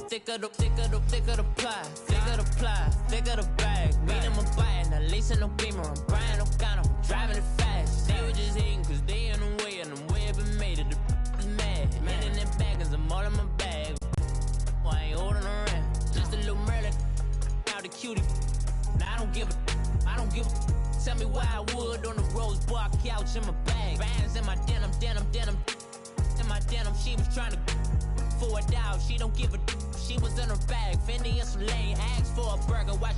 thicker the pie, thicker the bag. Meet them a bite, now lacing no beamer. I'm Brian O'Connor, driving it fast. They were just hating cause they in the way, and the way I've been made it. The is mad. Man in them baggins, I'm all in my bag. I ain't holding around. Just a little Merlin, out the cutie. Now I don't give a. Tell me why I would on the rose bar couch in my bag. Bands in my denim. In my denim, she was trying to for a doubt. She don't give a. She was in her bag. Fendi and some lane. Asked for a burger. Watch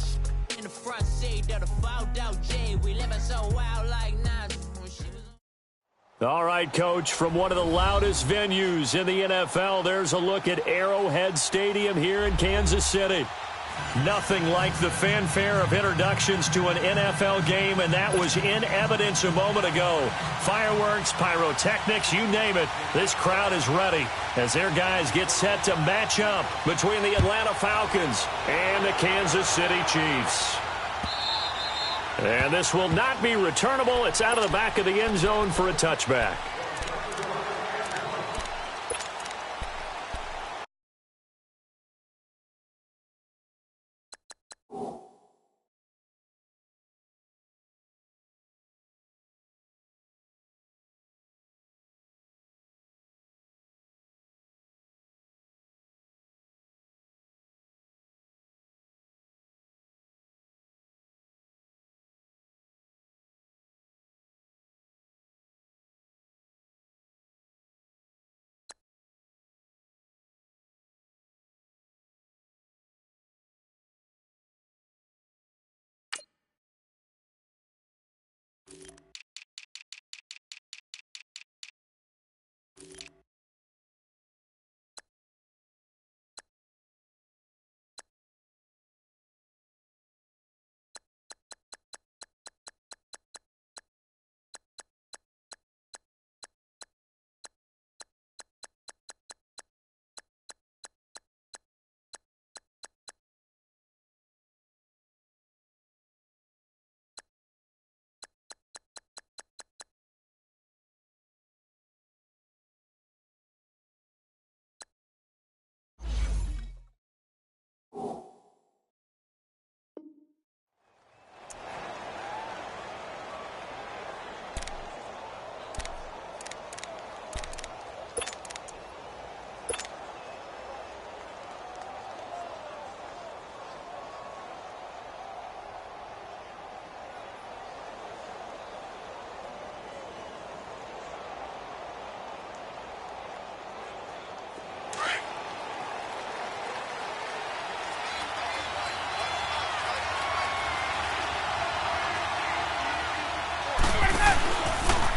in the front seat of the fouled out J. We living so wild like Nas. All right, Coach, from one of the loudest venues in the NFL, there's a look at Arrowhead Stadium here in Kansas City. Nothing like the fanfare of introductions to an NFL game, and that was in evidence a moment ago. Fireworks, pyrotechnics, you name it. This crowd is ready as their guys get set to match up between the Atlanta Falcons and the Kansas City Chiefs. And this will not be returnable. It's out of the back of the end zone for a touchback.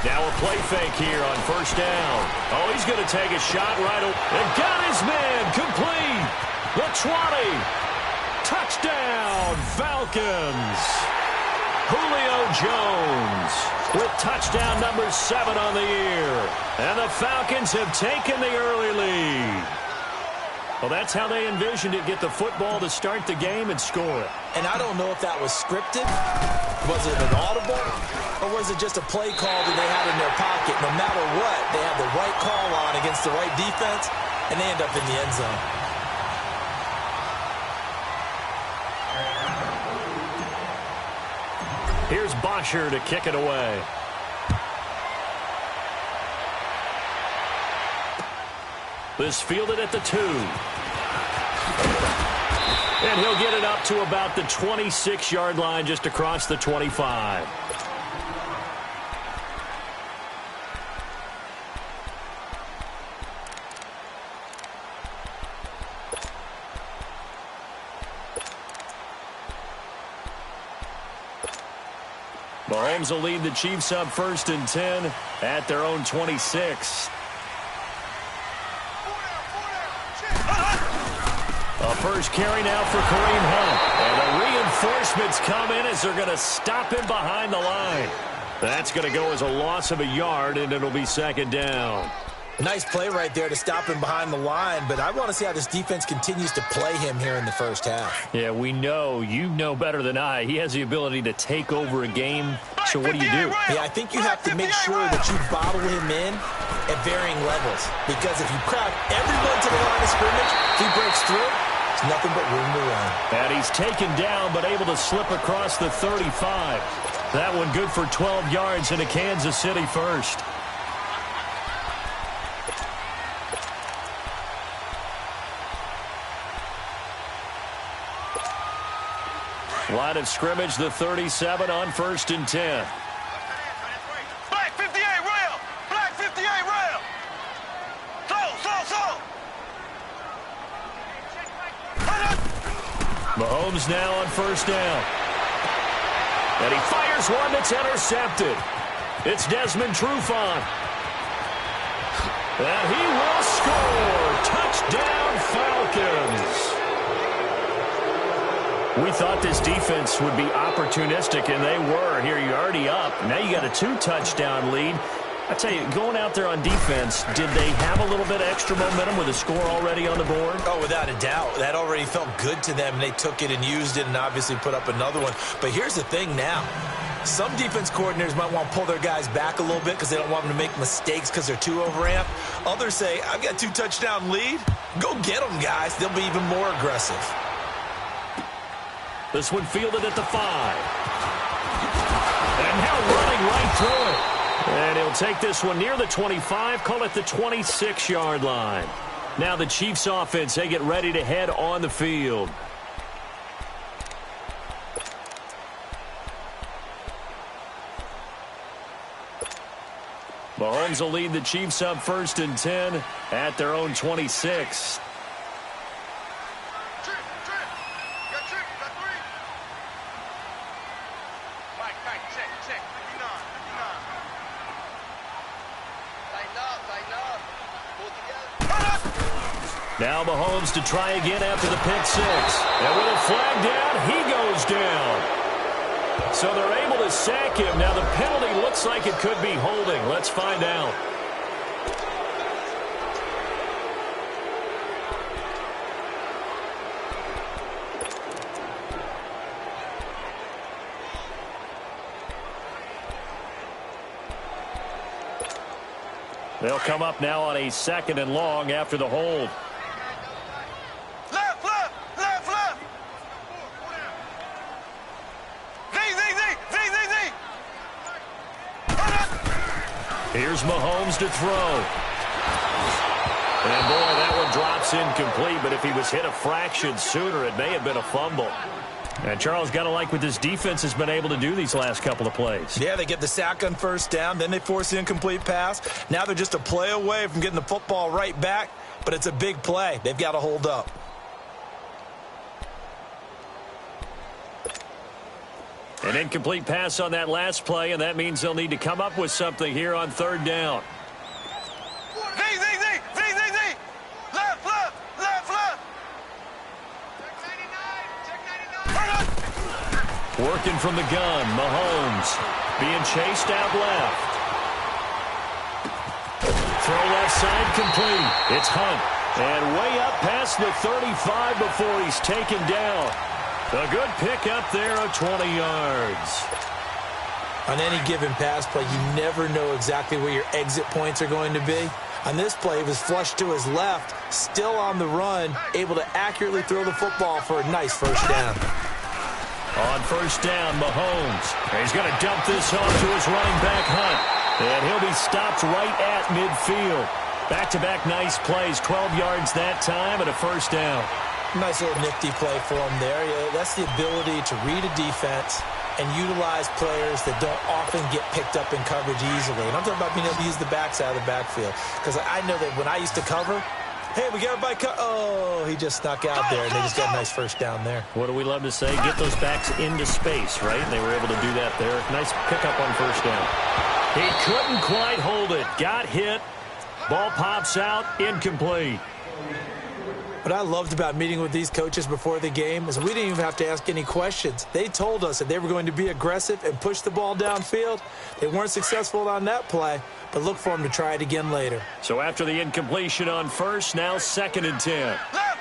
Now a play fake here on first down. Oh, he's going to take a shot right away. And got his man complete. The 20. Touchdown, Falcons. Julio Jones with touchdown number 7 on the year. And the Falcons have taken the early lead. Well, that's how they envisioned it, get the football to start the game and score it. And I don't know if that was scripted. Was it an audible? Or was it just a play call that they had in their pocket? No matter what, they have the right call on against the right defense, and they end up in the end zone. Here's Bosher to kick it away. This fielded at the 2. And he'll get it up to about the 26-yard line, just across the 25. Mahomes will lead the Chiefs up 1st and 10 at their own 26. A first carry now for Kareem Hunt. And the reinforcements come in as they're going to stop him behind the line. That's going to go as a loss of a yard, and it'll be 2nd down. Nice play right there to stop him behind the line, but I want to see how this defense continues to play him here in the first half. Yeah, we know. You know better than I. He has the ability to take over a game. So what do you do? Yeah, I think you have to make sure that you bottle him in at varying levels. Because if you crowd everyone to the line of scrimmage, if he breaks through, there's nothing but room to run. And he's taken down, but able to slip across the 35. That one good for 12 yards into Kansas City first. Line of scrimmage, the 37 on 1st and 10. Black 58 rail! Black 58 rail! Slow! Mahomes now on 1st down. And he fires one that's intercepted. It's Desmond Trufant. And he will score. Touchdown, Falcons. We thought this defense would be opportunistic, and they were. Here, you're already up. Now you got a 2-touchdown lead. I tell you, going out there on defense, did they have a little bit of extra momentum with a score already on the board? Oh, without a doubt. That already felt good to them, and they took it and used it and obviously put up another one. But here's the thing now. Some defense coordinators might want to pull their guys back a little bit because they don't want them to make mistakes because they're too overamped. Others say, I've got a 2-touchdown lead. Go get them, guys. They'll be even more aggressive. This one fielded at the 5. And now running right through it. And he'll take this one near the 25, call it the 26-yard line. Now the Chiefs offense, they get ready to head on the field. Mahomes will lead the Chiefs up 1st and 10 at their own 26. Now Mahomes to try again after the pick 6. And with a flag down, he goes down. So they're able to sack him. Now the penalty looks like it could be holding. Let's find out. They'll come up now on a 2nd and long after the hold. Left! Here's Mahomes to throw. And boy, that one drops incomplete, but if he was hit a fraction sooner, it may have been a fumble. And Charles, got to like what this defense has been able to do these last couple of plays. Yeah, they get the sack on 1st down, then they force the incomplete pass. Now they're just a play away from getting the football right back, but it's a big play. They've got to hold up. An incomplete pass on that last play, and that means they'll need to come up with something here on 3rd down. Working from the gun, Mahomes being chased out left. Throw left side complete. It's Hunt. And way up past the 35 before he's taken down. A good pickup there of 20 yards. On any given pass play, you never know exactly where your exit points are going to be. On this play, he was flushed to his left, still on the run, able to accurately throw the football for a nice 1st down. On 1st down, Mahomes. He's going to dump this off to his running back, Hunt. And he'll be stopped right at midfield. Back-to-back nice plays, 12 yards that time and a 1st down. Nice little nifty play for him there. Yeah, that's the ability to read a defense and utilize players that don't often get picked up in coverage easily. And I'm talking about being able to use the backside of the backfield. Because I know that when I used to cover, hey, we got everybody oh, he just snuck out there, and they just got a nice 1st down there. What do we love to say? Get those backs into space, right? And they were able to do that there. Nice pickup on 1st down. He couldn't quite hold it. Got hit. Ball pops out. Incomplete. What I loved about meeting with these coaches before the game is we didn't even have to ask any questions. They told us that they were going to be aggressive and push the ball downfield. They weren't successful on that play, but look for them to try it again later. So after the incompletion on 1st, now 2nd and 10. Left!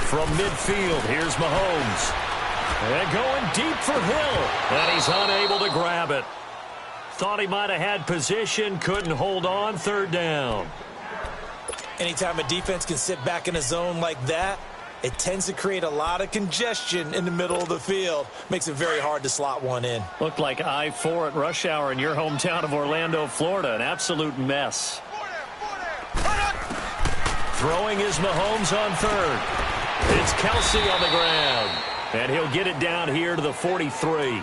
From midfield, here's Mahomes. And going deep for Hill. And he's unable to grab it. Thought he might have had position, couldn't hold on, third down. Anytime a defense can sit back in a zone like that, it tends to create a lot of congestion in the middle of the field. Makes it very hard to slot one in. Looked like I-4 at rush hour in your hometown of Orlando, Florida. An absolute mess. Throwing is Mahomes on third. It's Kelsey on the ground. And he'll get it down here to the 43.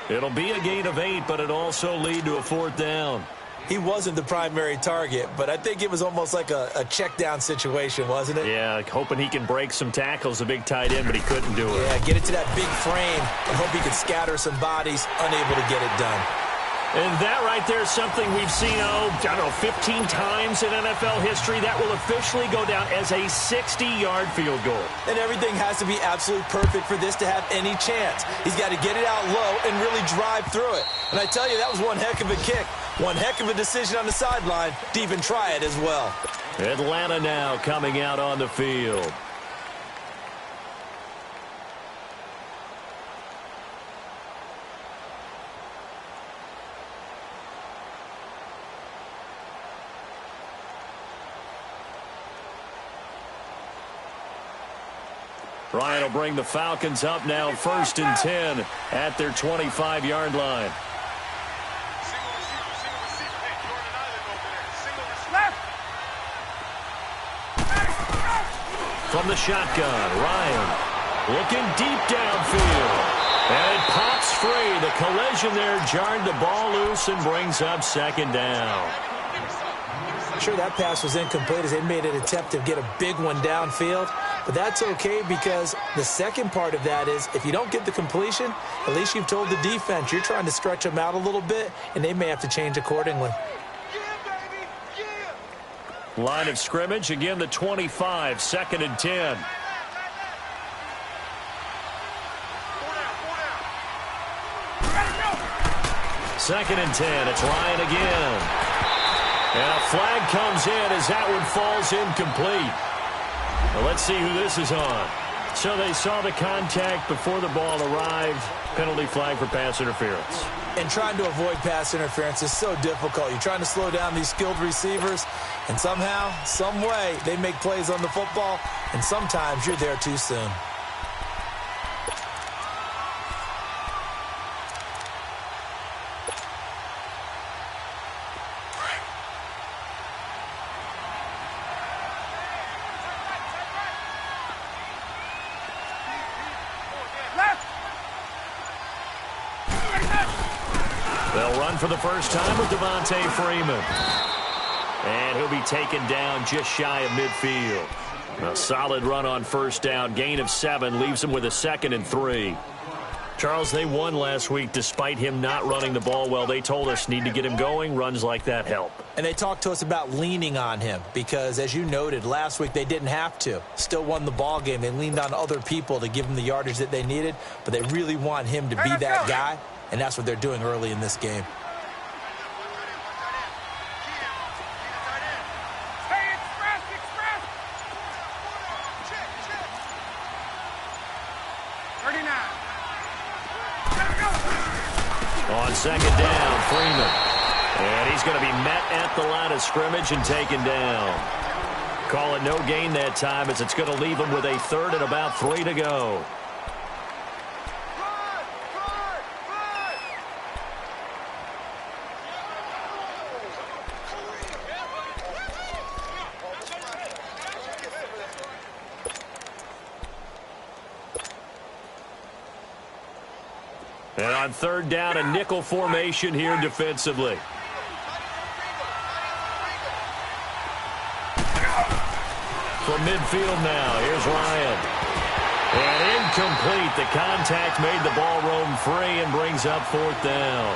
It'll be a gain of 8, but it also lead to a fourth down. He wasn't the primary target, but I think it was almost like a check down situation, wasn't it? Yeah, hoping he can break some tackles, a big tight end, but he couldn't do it. Yeah, get it to that big frame and hope he could scatter some bodies, unable to get it done. And that right there is something we've seen, 15 times in NFL history. That will officially go down as a 60-yard field goal. And everything has to be absolutely perfect for this to have any chance. He's got to get it out low and really drive through it. And I tell you, that was one heck of a kick. One heck of a decision on the sideline to even try it as well. Atlanta now coming out on the field. Ryan will bring the Falcons up now, 1st and 10 at their 25-yard line. From the shotgun, Ryan looking deep downfield. And it pops free. The collision there jarred the ball loose and brings up 2nd down. Sure, that pass was incomplete as they made an attempt to get a big one downfield. But that's okay because the second part of that is if you don't get the completion, at least you've told the defense you're trying to stretch them out a little bit, and they may have to change accordingly. Line of scrimmage, again the 25, 2nd and 10. Second and 10, it's Ryan again. And a flag comes in as that one falls incomplete. Well, let's see who this is on. So they saw the contact before the ball arrived. Penalty flag for pass interference. And trying to avoid pass interference is so difficult. You're trying to slow down these skilled receivers, and somehow, some way, they make plays on the football, and sometimes you're there too soon. They'll run for the first time with Devontae Freeman. And he'll be taken down just shy of midfield. A solid run on 1st down. Gain of 7 leaves them with a 2nd and 3. Charles, they won last week despite him not running the ball well. They told us need to get him going. Runs like that help. And they talked to us about leaning on him because, as you noted, last week they didn't have to. Still won the ball game. They leaned on other people to give them the yardage that they needed, but they really want him to be that guy, and that's what they're doing early in this game. On 2nd down, Freeman. And he's going to be met at the line of scrimmage and taken down. Call it no gain that time as it's going to leave him with a 3rd and about 3 to go. And on 3rd down, a nickel formation here defensively. From midfield now, here's Ryan. And incomplete. The contact made the ball roam free and brings up 4th down.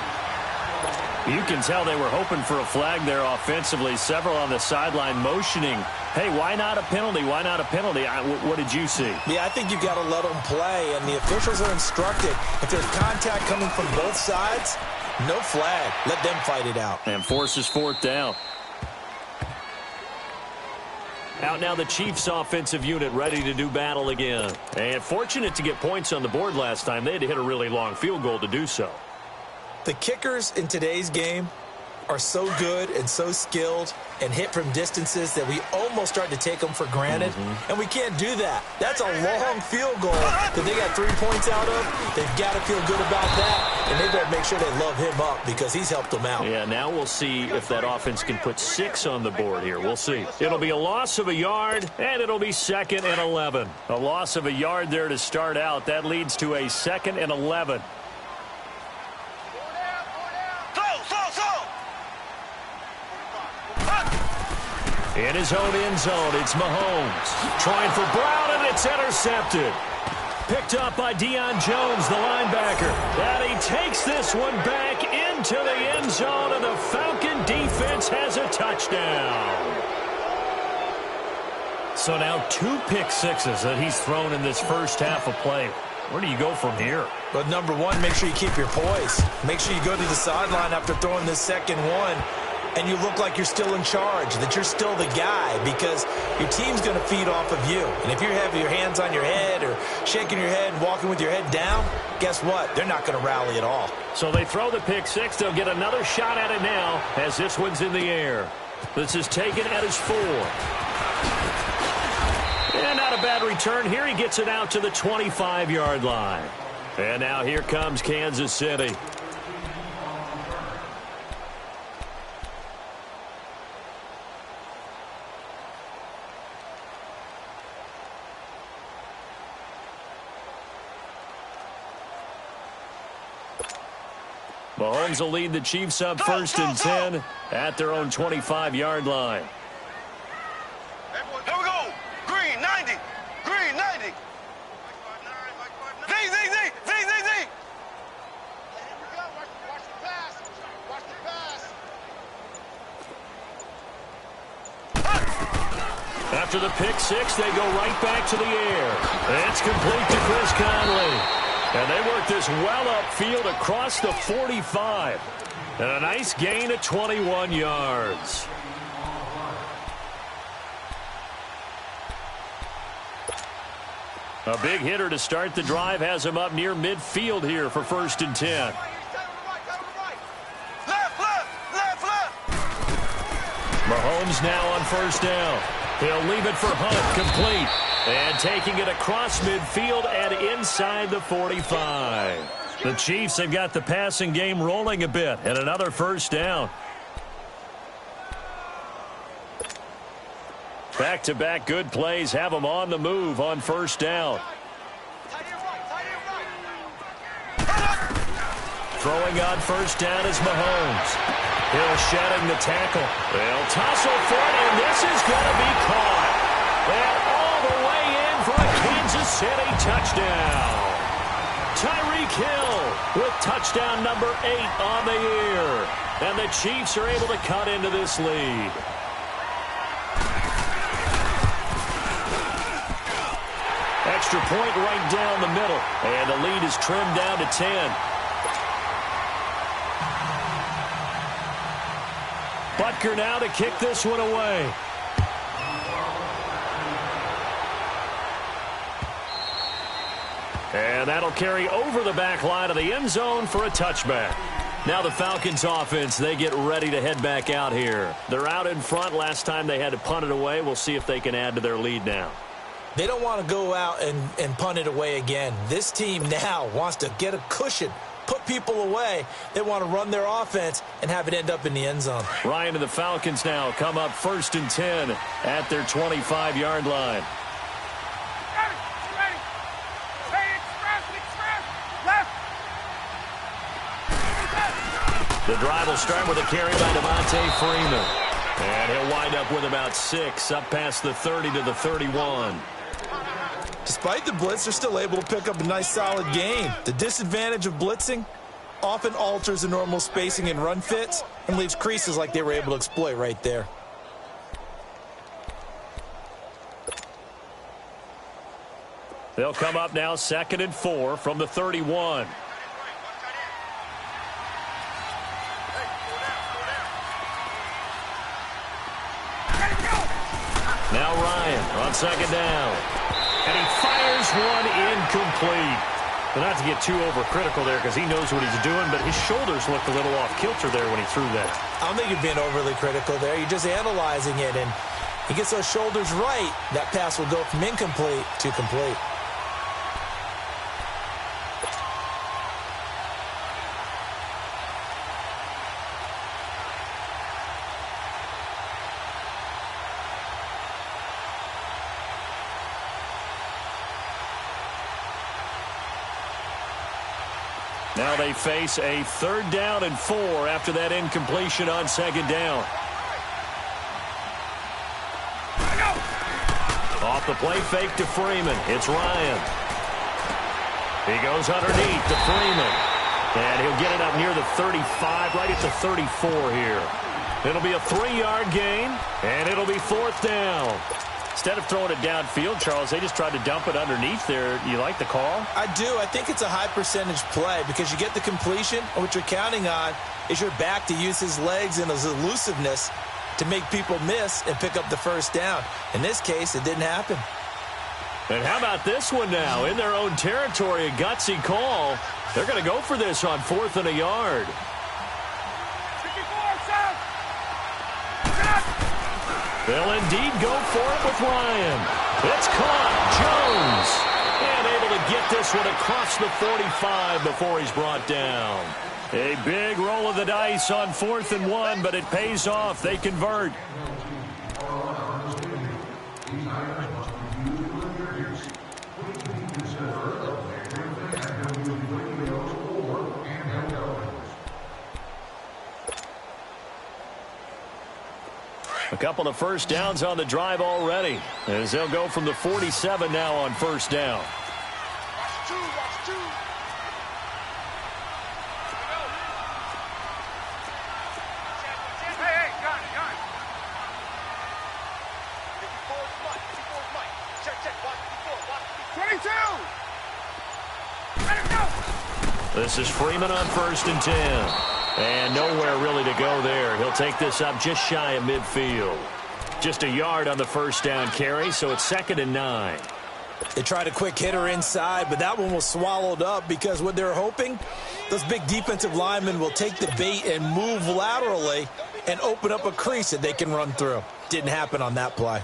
You can tell they were hoping for a flag there offensively. Several on the sideline motioning, hey, why not a penalty? Why not a penalty? What did you see? Yeah, I think you've got to let them play, and the officials are instructed. If there's contact coming from both sides, no flag. Let them fight it out. And forces 4th down. Out now the Chiefs offensive unit ready to do battle again. And fortunate to get points on the board last time. They had to hit a really long field goal to do so. The kickers in today's game are so good and so skilled and hit from distances that we almost start to take them for granted. And we can't do that. That's a long field goal that they got 3 points out of. They've got to feel good about that, and they better make sure they love him up because he's helped them out. Yeah, now we'll see if that offense can put 6 on the board here. We'll see. It'll be a loss of a yard, and it'll be 2nd and 11. A loss of a yard there to start out. That leads to a 2nd and 11. In his own end zone, it's Mahomes. Trying for Brown, and it's intercepted. Picked up by Deion Jones, the linebacker. And he takes this one back into the end zone, and the Falcon defense has a touchdown. So now 2 pick sixes that he's thrown in this first half of play. Where do you go from here? But number one, make sure you keep your poise. Make sure you go to the sideline after throwing this second one, and you look like you're still in charge, that you're still the guy, because your team's going to feed off of you. And if you have your hands on your head or shaking your head and walking with your head down, guess what? They're not going to rally at all. So they throw the pick six. They'll get another shot at it now as this one's in the air. This is taken at his 4. And not a bad return here. He gets it out to the 25-yard line. And now here comes Kansas City. Mahomes will lead the Chiefs up 1st and 10 at their own 25-yard line. Here we go. Green, 90. Green, 90. Z. Here we go. Watch the pass. Watch the pass. After the pick six, they go right back to the air. It's complete to Chris Conley. And they work this well upfield across the 45. And a nice gain of 21 yards. A big hitter to start the drive has him up near midfield here for 1st and 10. Left. Mahomes now on 1st down. He'll leave it for Hunt, complete. And taking it across midfield and inside the 45. The Chiefs have got the passing game rolling a bit, and another 1st down. Back-to-back good plays have them on the move on 1st down. Throwing on 1st down is Mahomes. Hill shedding the tackle. They'll tussle for it, and this is going to be caught. And all the way in for a Kansas City touchdown. Tyreek Hill with touchdown number 8 on the year. And the Chiefs are able to cut into this lead. Extra point right down the middle. And the lead is trimmed down to 10. Butker now to kick this one away. And that'll carry over the back line of the end zone for a touchback. Now the Falcons offense, they get ready to head back out here. They're out in front. Last time they had to punt it away. We'll see if they can add to their lead now. They don't want to go out and punt it away again. This team now wants to get a cushion, put people away. They want to run their offense and have it end up in the end zone. Ryan and the Falcons now come up 1st and 10 at their 25-yard line. The drive will start with a carry by Devontae Freeman. And he'll wind up with about 6 up past the 30 to the 31. Despite the blitz, they're still able to pick up a nice solid gain. The disadvantage of blitzing often alters the normal spacing and run fits and leaves creases like they were able to exploit right there. They'll come up now 2nd and 4 from the 31. Now Ryan on second down. And he fires one incomplete. But not to get too overcritical there because he knows what he's doing, but his shoulders looked a little off kilter there when he threw that. I don't think you're being overly critical there. You're just analyzing it, and he gets those shoulders right. That pass will go from incomplete to complete. Now they face a 3rd down and 4 after that incompletion on second down. Off the play fake to Freeman. It's Ryan. He goes underneath to Freeman. And he'll get it up near the 35, right at the 34 here. It'll be a 3-yard gain, and it'll be 4th down. Instead of throwing it downfield, Charles, they just tried to dump it underneath there. You like the call? I do. I think it's a high percentage play because you get the completion, and what you're counting on is your back to use his legs and his elusiveness to make people miss and pick up the 1st down. In this case, it didn't happen. And how about this one now? In their own territory, a gutsy call. They're going to go for this on 4th and a yard. They'll indeed go for it with Ryan. It's caught. Jones. And able to get this one across the 45 before he's brought down. A big roll of the dice on 4th and 1, but it pays off. They convert. A couple of 1st downs on the drive already, as they'll go from the 47 now on 1st down. Watch two. Hey, got it. 54's Mike. Check, watch 54, 22! Let him go! This is Freeman on 1st and 10. And nowhere really to go there. He'll take this up just shy of midfield. Just a yard on the 1st down carry, so it's 2nd and 9. They tried a quick hitter inside, but that one was swallowed up because what they're hoping, those big defensive linemen will take the bait and move laterally and open up a crease that they can run through. Didn't happen on that play.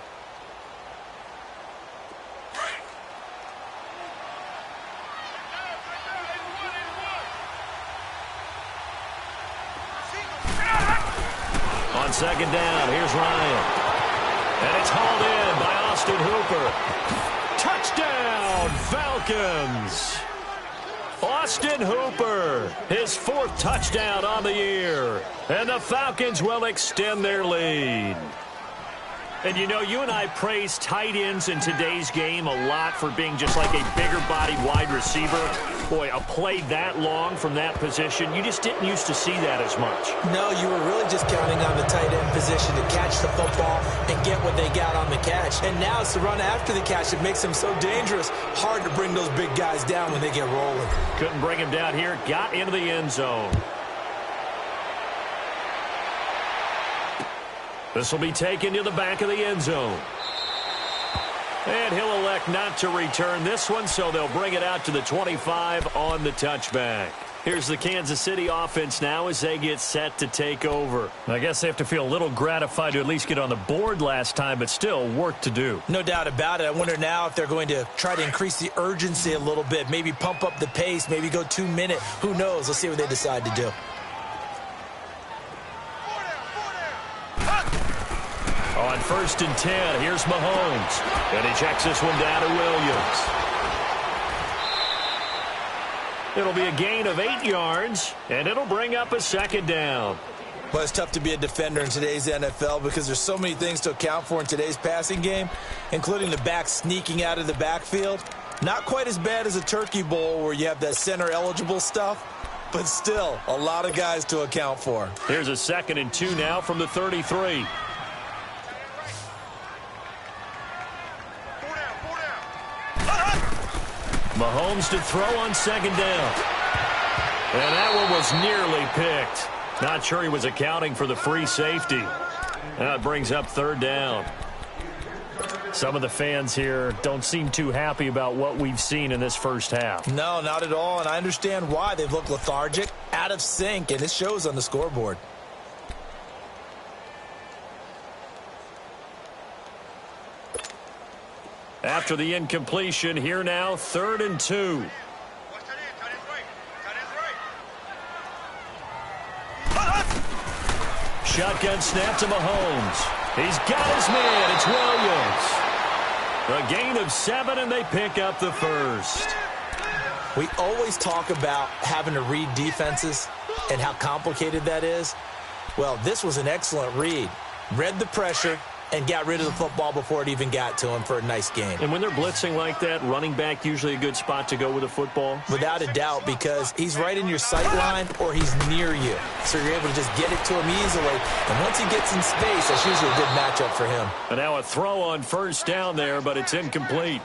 On 2nd down, here's Ryan. And it's hauled in by Austin Hooper. Touchdown, Falcons! Austin Hooper, his 4th touchdown on the year. And the Falcons will extend their lead. And, you know, you and I praise tight ends in today's game a lot for being just like a bigger-bodied wide receiver. Boy, a play that long from that position, you just didn't used to see that as much. No, you were really just counting on the tight end position to catch the football and get what they got on the catch. And now it's the run after the catch that makes them so dangerous. Hard to bring those big guys down when they get rolling. Couldn't bring him down here. Got into the end zone. This will be taken to the back of the end zone. And he'll elect not to return this one, so they'll bring it out to the 25 on the touchback. Here's the Kansas City offense now as they get set to take over. I guess they have to feel a little gratified to at least get on the board last time, but still work to do. No doubt about it. I wonder now if they're going to try to increase the urgency a little bit, maybe pump up the pace, maybe go 2 minute. Who knows? Let's see what they decide to do. On 1st and 10, here's Mahomes. And he checks this one down to Williams. It'll be a gain of 8 yards, and it'll bring up a 2nd down. Well, it's tough to be a defender in today's NFL because there's so many things to account for in today's passing game, including the back sneaking out of the backfield. Not quite as bad as a turkey bowl where you have that center-eligible stuff, but still a lot of guys to account for. Here's a 2nd and 2 now from the 33. Mahomes to throw on 2nd down. And that one was nearly picked. Not sure he was accounting for the free safety. That brings up 3rd down. Some of the fans here don't seem too happy about what we've seen in this first half. No, not at all, and I understand why. They've looked lethargic, out of sync, and it shows on the scoreboard. After the incompletion, here now, 3rd and 2. Shotgun snap to Mahomes. He's got his man. It's Williams. A gain of 7, and they pick up the first. We always talk about having to read defenses and how complicated that is. Well, this was an excellent read. Read the pressure and got rid of the football before it even got to him for a nice game. And when they're blitzing like that, running back usually a good spot to go with the football? Without a doubt, because he's right in your sight line or he's near you. So you're able to just get it to him easily. And once he gets in space, that's usually a good matchup for him. And now a throw on first down there, but it's incomplete.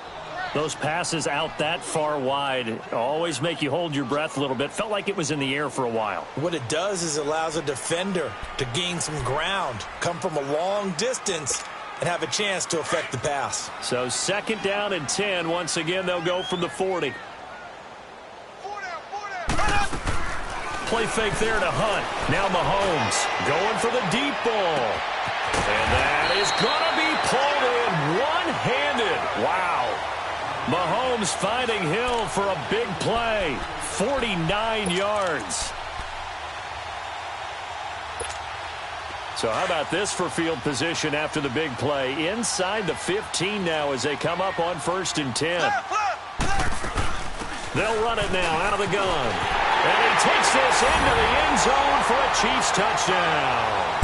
Those passes out that far wide always make you hold your breath a little bit. Felt like it was in the air for a while. What it does is it allows a defender to gain some ground, come from a long distance, and have a chance to affect the pass. So 2nd down and 10. Once again, they'll go from the 40. Play fake there to Hunt. Now Mahomes going for the deep ball. And that is going to be pulled in one-handed. Wow. Mahomes finding Hill for a big play. 49 yards. So how about this for field position after the big play? Inside the 15 now as they come up on 1st and 10. They'll run it now out of the gun. And he takes this into the end zone for a Chiefs touchdown.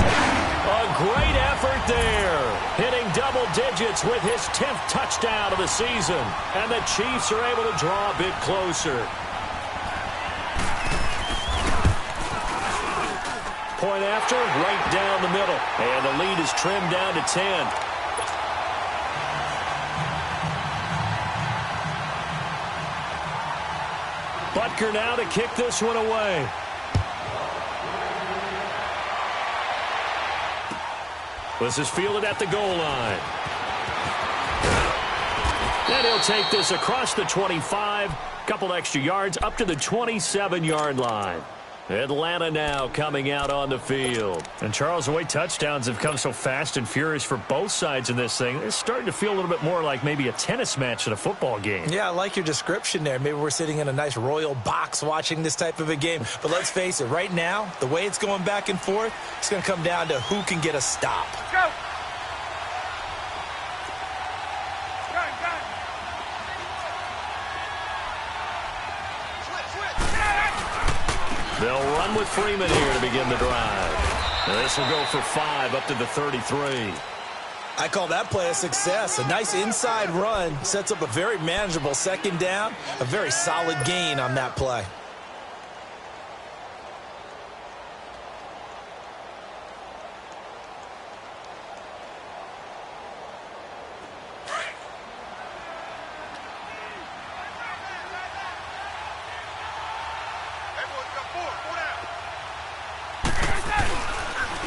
A great effort there, hitting double digits with his 10th touchdown of the season. And the Chiefs are able to draw a bit closer. Point after, right down the middle. And the lead is trimmed down to 10. Butker now to kick this one away. This is fielded at the goal line. And he'll take this across the 25. Couple extra yards up to the 27-yard line. Atlanta now coming out on the field. And Charles, the way touchdowns have come so fast and furious for both sides in this thing, it's starting to feel a little bit more like maybe a tennis match than a football game. Yeah, I like your description there. Maybe we're sitting in a nice royal box watching this type of a game. But let's face it, right now, the way it's going back and forth, it's going to come down to who can get a stop. Go! They'll run with Freeman here to begin the drive. And this will go for 5 up to the 33. I call that play a success. A nice inside run sets up a very manageable 2nd down. A very solid gain on that play.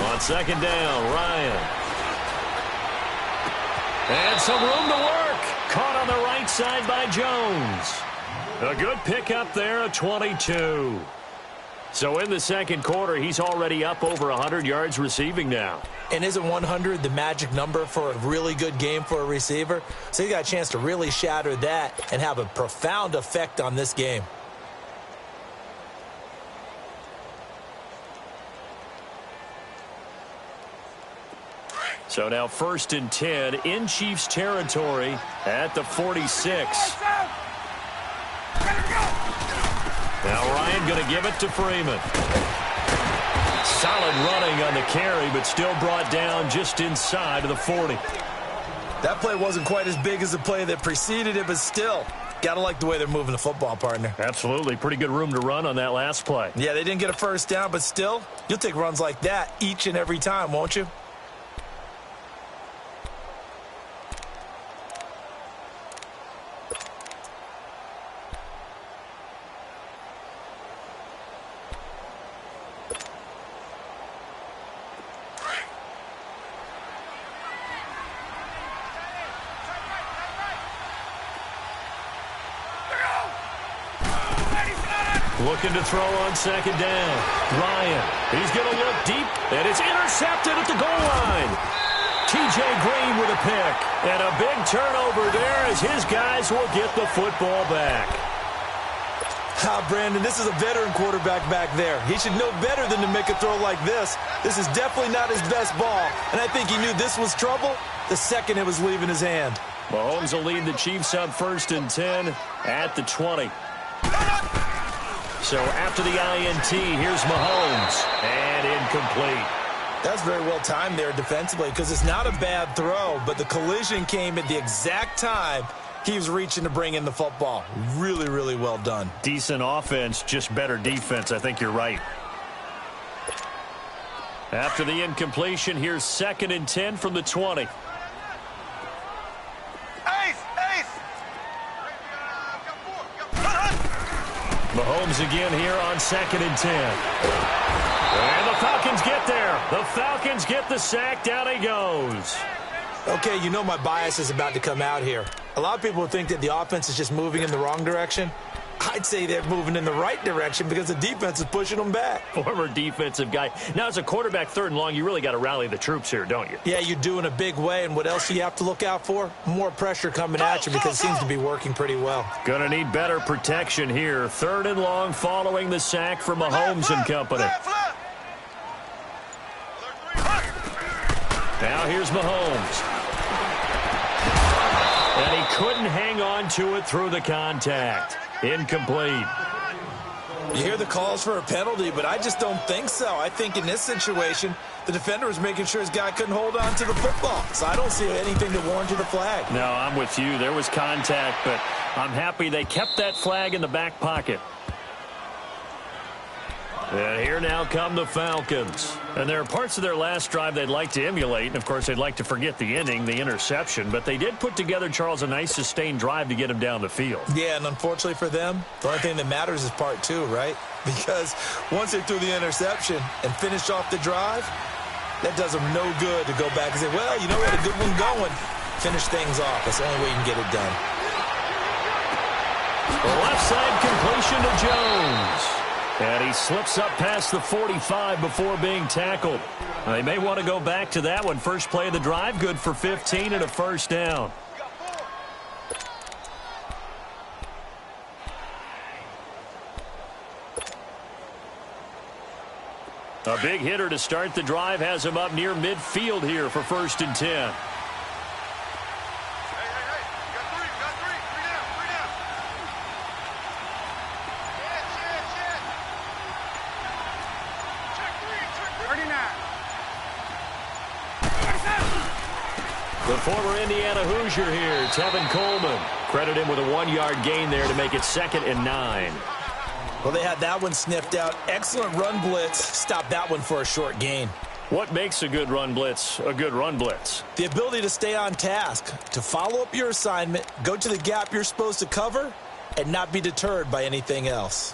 On 2nd down, Ryan. And some room to work. Caught on the right side by Jones. A good pickup there, a 22. So in the 2nd quarter, he's already up over 100 yards receiving now. And isn't 100 the magic number for a really good game for a receiver? So he got a chance to really shatter that and have a profound effect on this game. So now 1st and 10 in Chiefs territory at the 46. Now Ryan going to give it to Freeman. Solid running on the carry, but still brought down just inside of the 40. That play wasn't quite as big as the play that preceded it, but still, got to like the way they're moving the football, partner. Absolutely. Pretty good room to run on that last play. Yeah, they didn't get a 1st down, but still, you'll take runs like that each and every time, won't you? Looking to throw on second down. Ryan, he's going to look deep, and it's intercepted at the goal line. T.J. Green with a pick, and a big turnover there as his guys will get the football back. Brandon, this is a veteran quarterback back there. He should know better than to make a throw like this. This is definitely not his best ball, and I think he knew this was trouble the second it was leaving his hand. Mahomes will lead the Chiefs up 1st and 10 at the 20. So after the INT, here's Mahomes, and incomplete. That's very well timed there defensively because it's not a bad throw, but the collision came at the exact time he was reaching to bring in the football. Really, really well done. Decent offense, just better defense. I think you're right. After the incompletion, here's 2nd and 10 from the 20. Mahomes again here on 2nd and 10. And the Falcons get there. The Falcons get the sack. Down he goes. Okay, you know my bias is about to come out here. A lot of people think that the offense is just moving in the wrong direction. I'd say they're moving in the right direction because the defense is pushing them back. Former defensive guy. Now, as a quarterback 3rd and long, you really got to rally the troops here, don't you? Yeah, you do in a big way. And what else do you have to look out for? More pressure coming at you because it seems to be working pretty well. Going to need better protection here. 3rd and long following the sack from Mahomes and company. Now here's Mahomes. And he couldn't hang on to it through the contact. Incomplete. You hear the calls for a penalty, but I just don't think so. I think in this situation, the defender was making sure his guy couldn't hold on to the football. So I don't see anything to warrant the flag. No, I'm with you. There was contact, but I'm happy they kept that flag in the back pocket. And here now come the Falcons. And there are parts of their last drive they'd like to emulate. And, of course, they'd like to forget the inning, the interception. But they did put together, Charles, a nice sustained drive to get him down the field. Yeah, and unfortunately for them, the only thing that matters is part 2, right? Because once they threw the interception and finished off the drive, that does them no good to go back and say, well, you know, we had a good one going. Finish things off. That's the only way you can get it done. The left side completion to Jones. And he slips up past the 45 before being tackled. They may want to go back to that one. First play of the drive, good for 15 and a 1st down. A big hitter to start the drive has him up near midfield here for 1st and 10. The former Indiana Hoosier here, Tevin Coleman. Credit him with a 1-yard gain there to make it 2nd and 9. Well, they had that one sniffed out. Excellent run blitz. Stopped that one for a short gain. What makes a good run blitz a good run blitz? The ability to stay on task, to follow up your assignment, go to the gap you're supposed to cover, and not be deterred by anything else.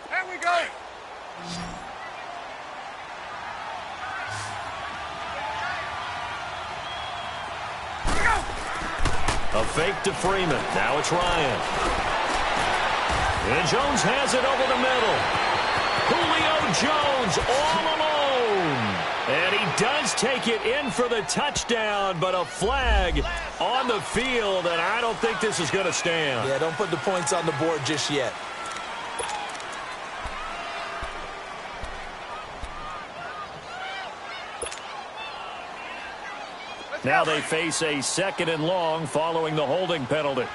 There we go. A fake to Freeman. Now it's Ryan. And Jones has it over the middle. Julio Jones all alone. And he does take it in for the touchdown, but a flag on the field, and I don't think this is going to stand. Yeah, don't put the points on the board just yet. Now they face a 2nd and long following the holding penalty.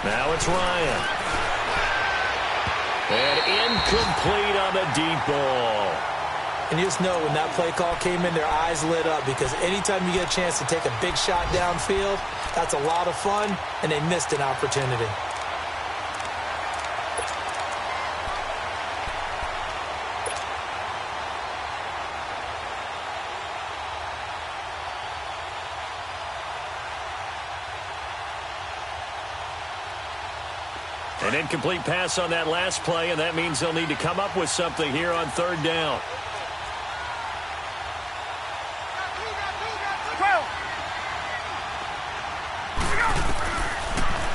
Now it's Ryan. And incomplete on the deep ball. And you just know when that play call came in, their eyes lit up because anytime you get a chance to take a big shot downfield, that's a lot of fun, and they missed an opportunity. An incomplete pass on that last play, and that means they'll need to come up with something here on 3rd down.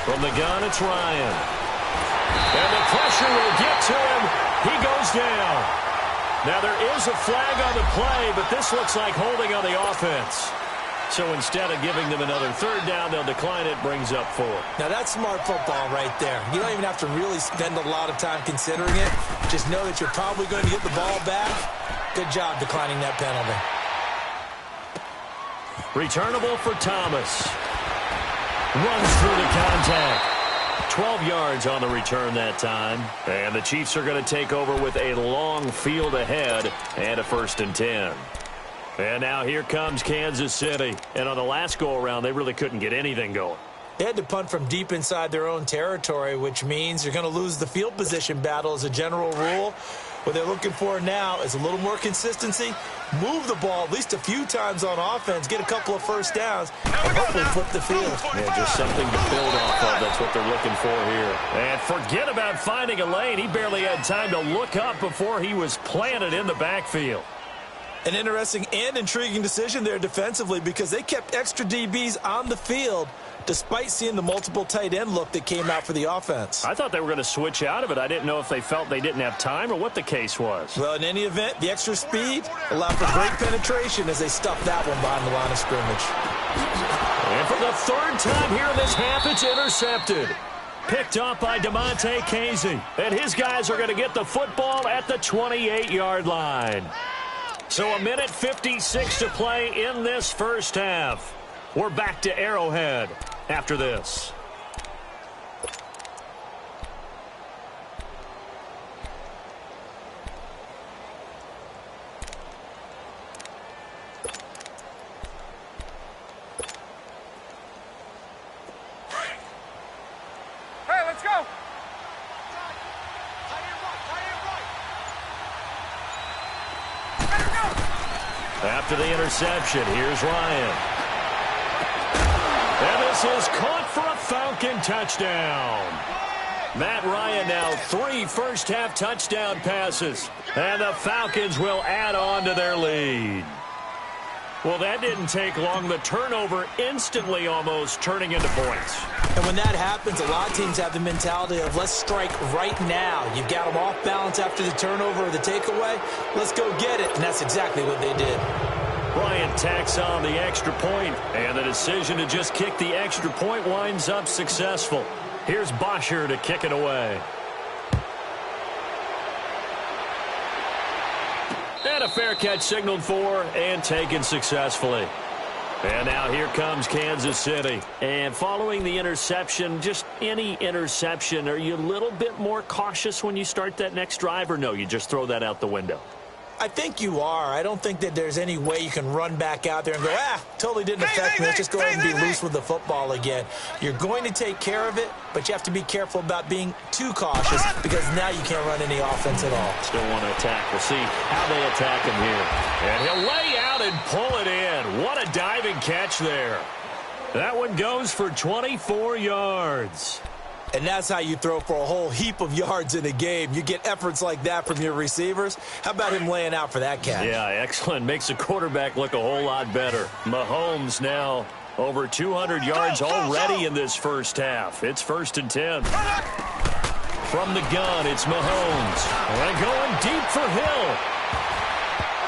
From the gun, it's Ryan. And the pressure will get to him. He goes down. Now, there is a flag on the play, but this looks like holding on the offense. So instead of giving them another third down, they'll decline it, brings up 4. Now, that's smart football right there. You don't even have to really spend a lot of time considering it. Just know that you're probably going to get the ball back. Good job declining that penalty. Returnable for Thomas. Runs through the contact. 12 yards on the return that time. And the Chiefs are going to take over with a long field ahead and a 1st and 10. And now here comes Kansas City. And on the last go-around, they really couldn't get anything going. They had to punt from deep inside their own territory, which means you're going to lose the field position battle as a general rule. What they're looking for now is a little more consistency, move the ball at least a few times on offense, get a couple of first downs, and hopefully flip the field. Yeah, just something to build off of. That's what they're looking for here. And forget about finding a lane. He barely had time to look up before he was planted in the backfield. An interesting and intriguing decision there defensively because they kept extra DBs on the field despite seeing the multiple tight end look that came out for the offense. I thought they were going to switch out of it. I didn't know if they felt they didn't have time or what the case was. Well, in any event, the extra speed allowed for great penetration as they stuffed that one behind the line of scrimmage. And for the 3rd time here in this half, it's intercepted. Picked up by DeMonte Casey. And his guys are going to get the football at the 28-yard line. So 1:56 to play in this first half. We're back to Arrowhead after this. Hey, let's go. After the interception, here's Ryan. And this is caught for a Falcon touchdown. Matt Ryan now 3 first-half touchdown passes. And the Falcons will add on to their lead. Well, that didn't take long. The turnover instantly almost turning into points. And when that happens, a lot of teams have the mentality of let's strike right now. You've got them off balance after the turnover or the takeaway. Let's go get it. And that's exactly what they did. Bryant tacks on the extra point, and the decision to just kick the extra point winds up successful. Here's Bosher to kick it away. And a fair catch signaled for and taken successfully. And now here comes Kansas City. And following the interception, just any interception, are you a little bit more cautious when you start that next drive, or no, you just throw that out the window? I think you are. I don't think that there's any way you can run back out there and go, totally didn't affect me. Let's just go ahead and be loose with the football again. You're going to take care of it, but you have to be careful about being too cautious because now you can't run any offense at all. Still want to attack. We'll see how they attack him here. And he'll lay out and pull it in. What a diving catch there. That one goes for 24 yards. And that's how you throw for a whole heap of yards in a game. You get efforts like that from your receivers. How about him laying out for that catch? Yeah, excellent. Makes the quarterback look a whole lot better. Mahomes now over 200 yards already in this first half. It's 1st and 10. From the gun, it's Mahomes. And going deep for Hill.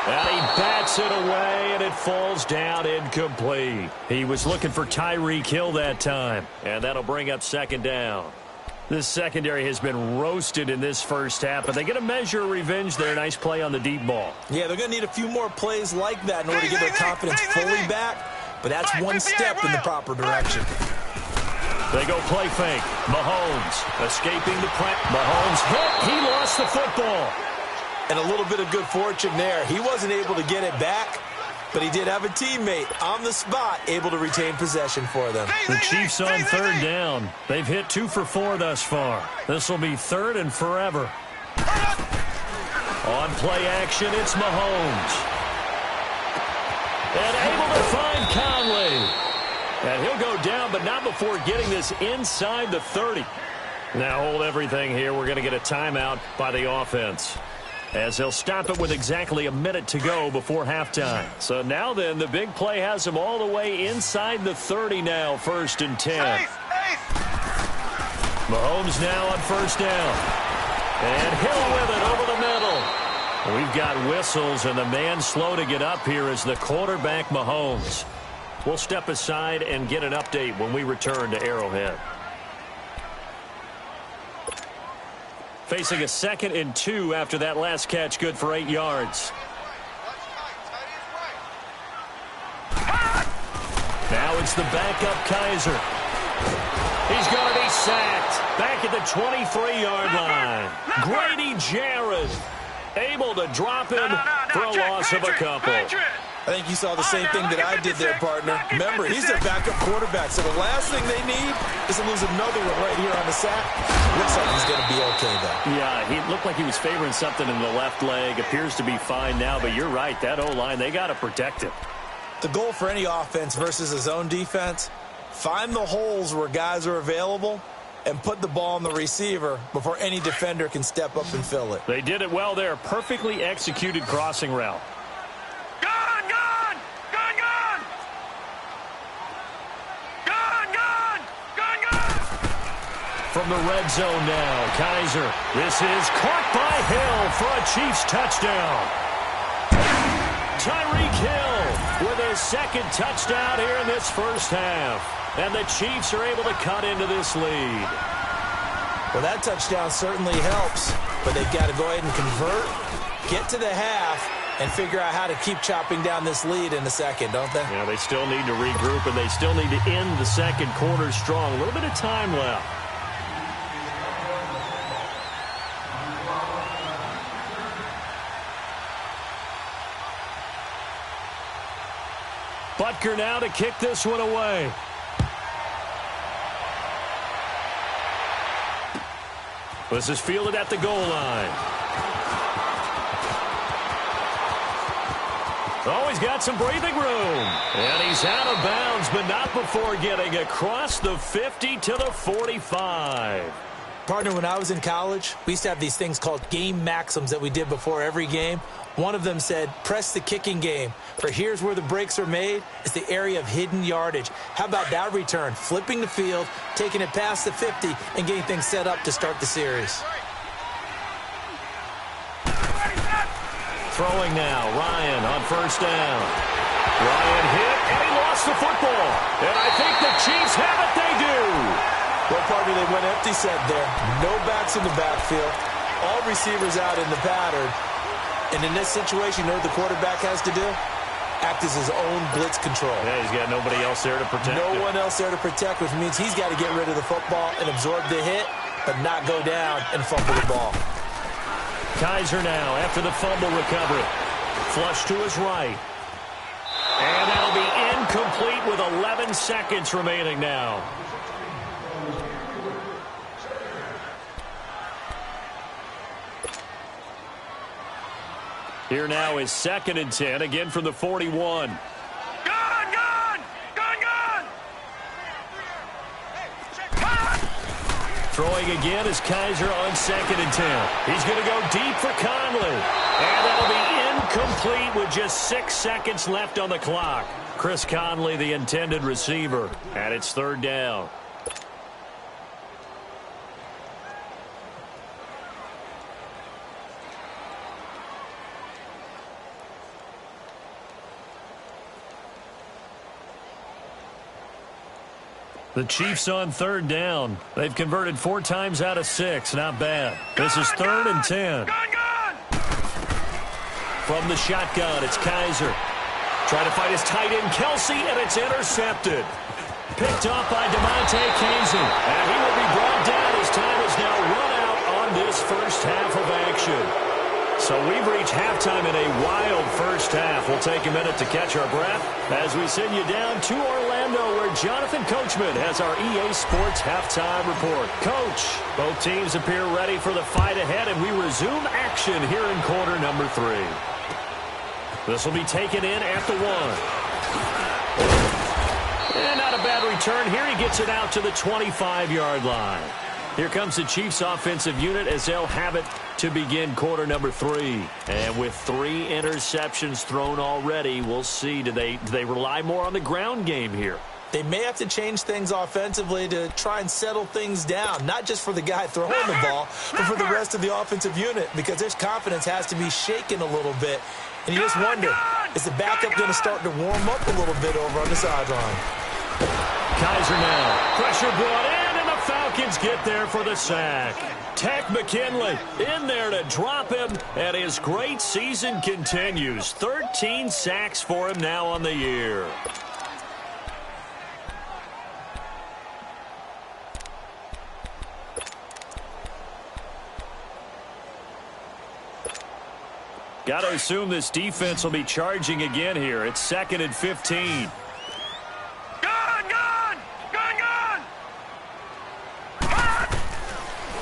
And he bats it away, and it falls down incomplete. He was looking for Tyreek Hill that time, and that'll bring up 2nd down. This secondary has been roasted in this first half, but they get a measure of revenge there. Nice play on the deep ball. Yeah, they're going to need a few more plays like that in order to get their confidence fully back, but that's one step in the proper direction. They go play fake. Mahomes escaping the press. Mahomes hit. He lost the football. And a little bit of good fortune there. He wasn't able to get it back, but he did have a teammate on the spot able to retain possession for them. The Chiefs on 3rd down. They've hit 2 for 4 thus far. This will be 3rd and forever. On play action, it's Mahomes. And able to find Conley. And he'll go down, but not before getting this inside the 30. Now hold everything here. We're going to get a timeout by the offense, as they'll stop it with exactly a minute to go before halftime. So now then, the big play has him all the way inside the 30 now, 1st and 10. Mahomes now on first down. And Hill with it over the middle. We've got whistles, and the man slow to get up here is the quarterback, Mahomes. We'll step aside and get an update when we return to Arrowhead. Facing a 2nd and 2 after that last catch, good for 8 yards. Now it's the backup Kaiser. He's going to be sacked. Back at the 23-yard line. Grady Jarrett able to drop him for a loss of a couple. I think you saw the same thing that I did there, partner. Remember, he's their backup quarterback, so the last thing they need is to lose another one right here on the sack. Looks like he's going to be okay, though. Yeah, he looked like he was favoring something in the left leg. Appears to be fine now, but you're right. That O-line, they got to protect him. The goal for any offense versus his own defense, find the holes where guys are available and put the ball on the receiver before any defender can step up and fill it. They did it well there. Perfectly executed crossing route. From the red zone now, Kaiser. This is caught by Hill for a Chiefs touchdown. Tyreek Hill with his 2nd touchdown here in this first half. And the Chiefs are able to cut into this lead. Well, that touchdown certainly helps, but they've got to go ahead and convert, get to the half, and figure out how to keep chopping down this lead in the second, don't they? Yeah, they still need to regroup, and they still need to end the second quarter strong. A little bit of time left. Butker now to kick this one away. This is fielded at the goal line. Oh, he's got some breathing room. And he's out of bounds, but not before getting across the 50 to the 45. Partner, when I was in college, we used to have these things called game maxims that we did before every game. One of them said, press the kicking game. For here's where the breaks are made. It's the area of hidden yardage. How about that return? Flipping the field, taking it past the 50, and getting things set up to start the series. Throwing now, Ryan on first down. Ryan hit, and he lost the football. And I think the Chiefs have it. They do. Well, partner, they went empty set there. No backs in the backfield. All receivers out in the pattern. And in this situation, you know what the quarterback has to do? Act as his own blitz control. Yeah, he's got nobody else there to protect him. No one else there to protect, which means he's got to get rid of the football and absorb the hit, but not go down and fumble the ball. Kaiser now after the fumble recovery. Flush to his right. And that'll be incomplete with 11 seconds remaining now. Here now is 2nd and 10, again from the 41. Throwing again is Kaiser on 2nd and 10. He's going to go deep for Conley. And that'll be incomplete with just 6 seconds left on the clock. Chris Conley, the intended receiver, and it's 3rd down. The Chiefs on 3rd down. They've converted 4 times out of 6. Not bad. This is 3rd and 10. From the shotgun, it's Kaiser. Trying to fight his tight end, Kelsey, and it's intercepted. Picked off by DeMonte Casey. And he will be brought down as time is now run out on this first half of action. So we've reached halftime in a wild first half. We'll take a minute to catch our breath as we send you down to Orlando, where Jonathan Coachman has our EA Sports halftime report. Coach, both teams appear ready for the fight ahead, and we resume action here in quarter number 3. This will be taken in at the 1. And not a bad return here. He gets it out to the 25-yard line. Here comes the Chiefs offensive unit as they'll have it to begin quarter number 3. And with 3 interceptions thrown already, we'll see. Do they rely more on the ground game here? They may have to change things offensively to try and settle things down, not just for the guy throwing the ball, but for the rest of the offensive unit, because their confidence has to be shaken a little bit. And you just wonder, is the backup going to start to warm up a little bit over on the sideline? Kaiser now. Pressure brought in, and the Falcons get there for the sack. Tech McKinley in there to drop him, and his great season continues. 13 sacks for him now on the year. Got to assume this defense will be charging again here. It's 2nd and 15.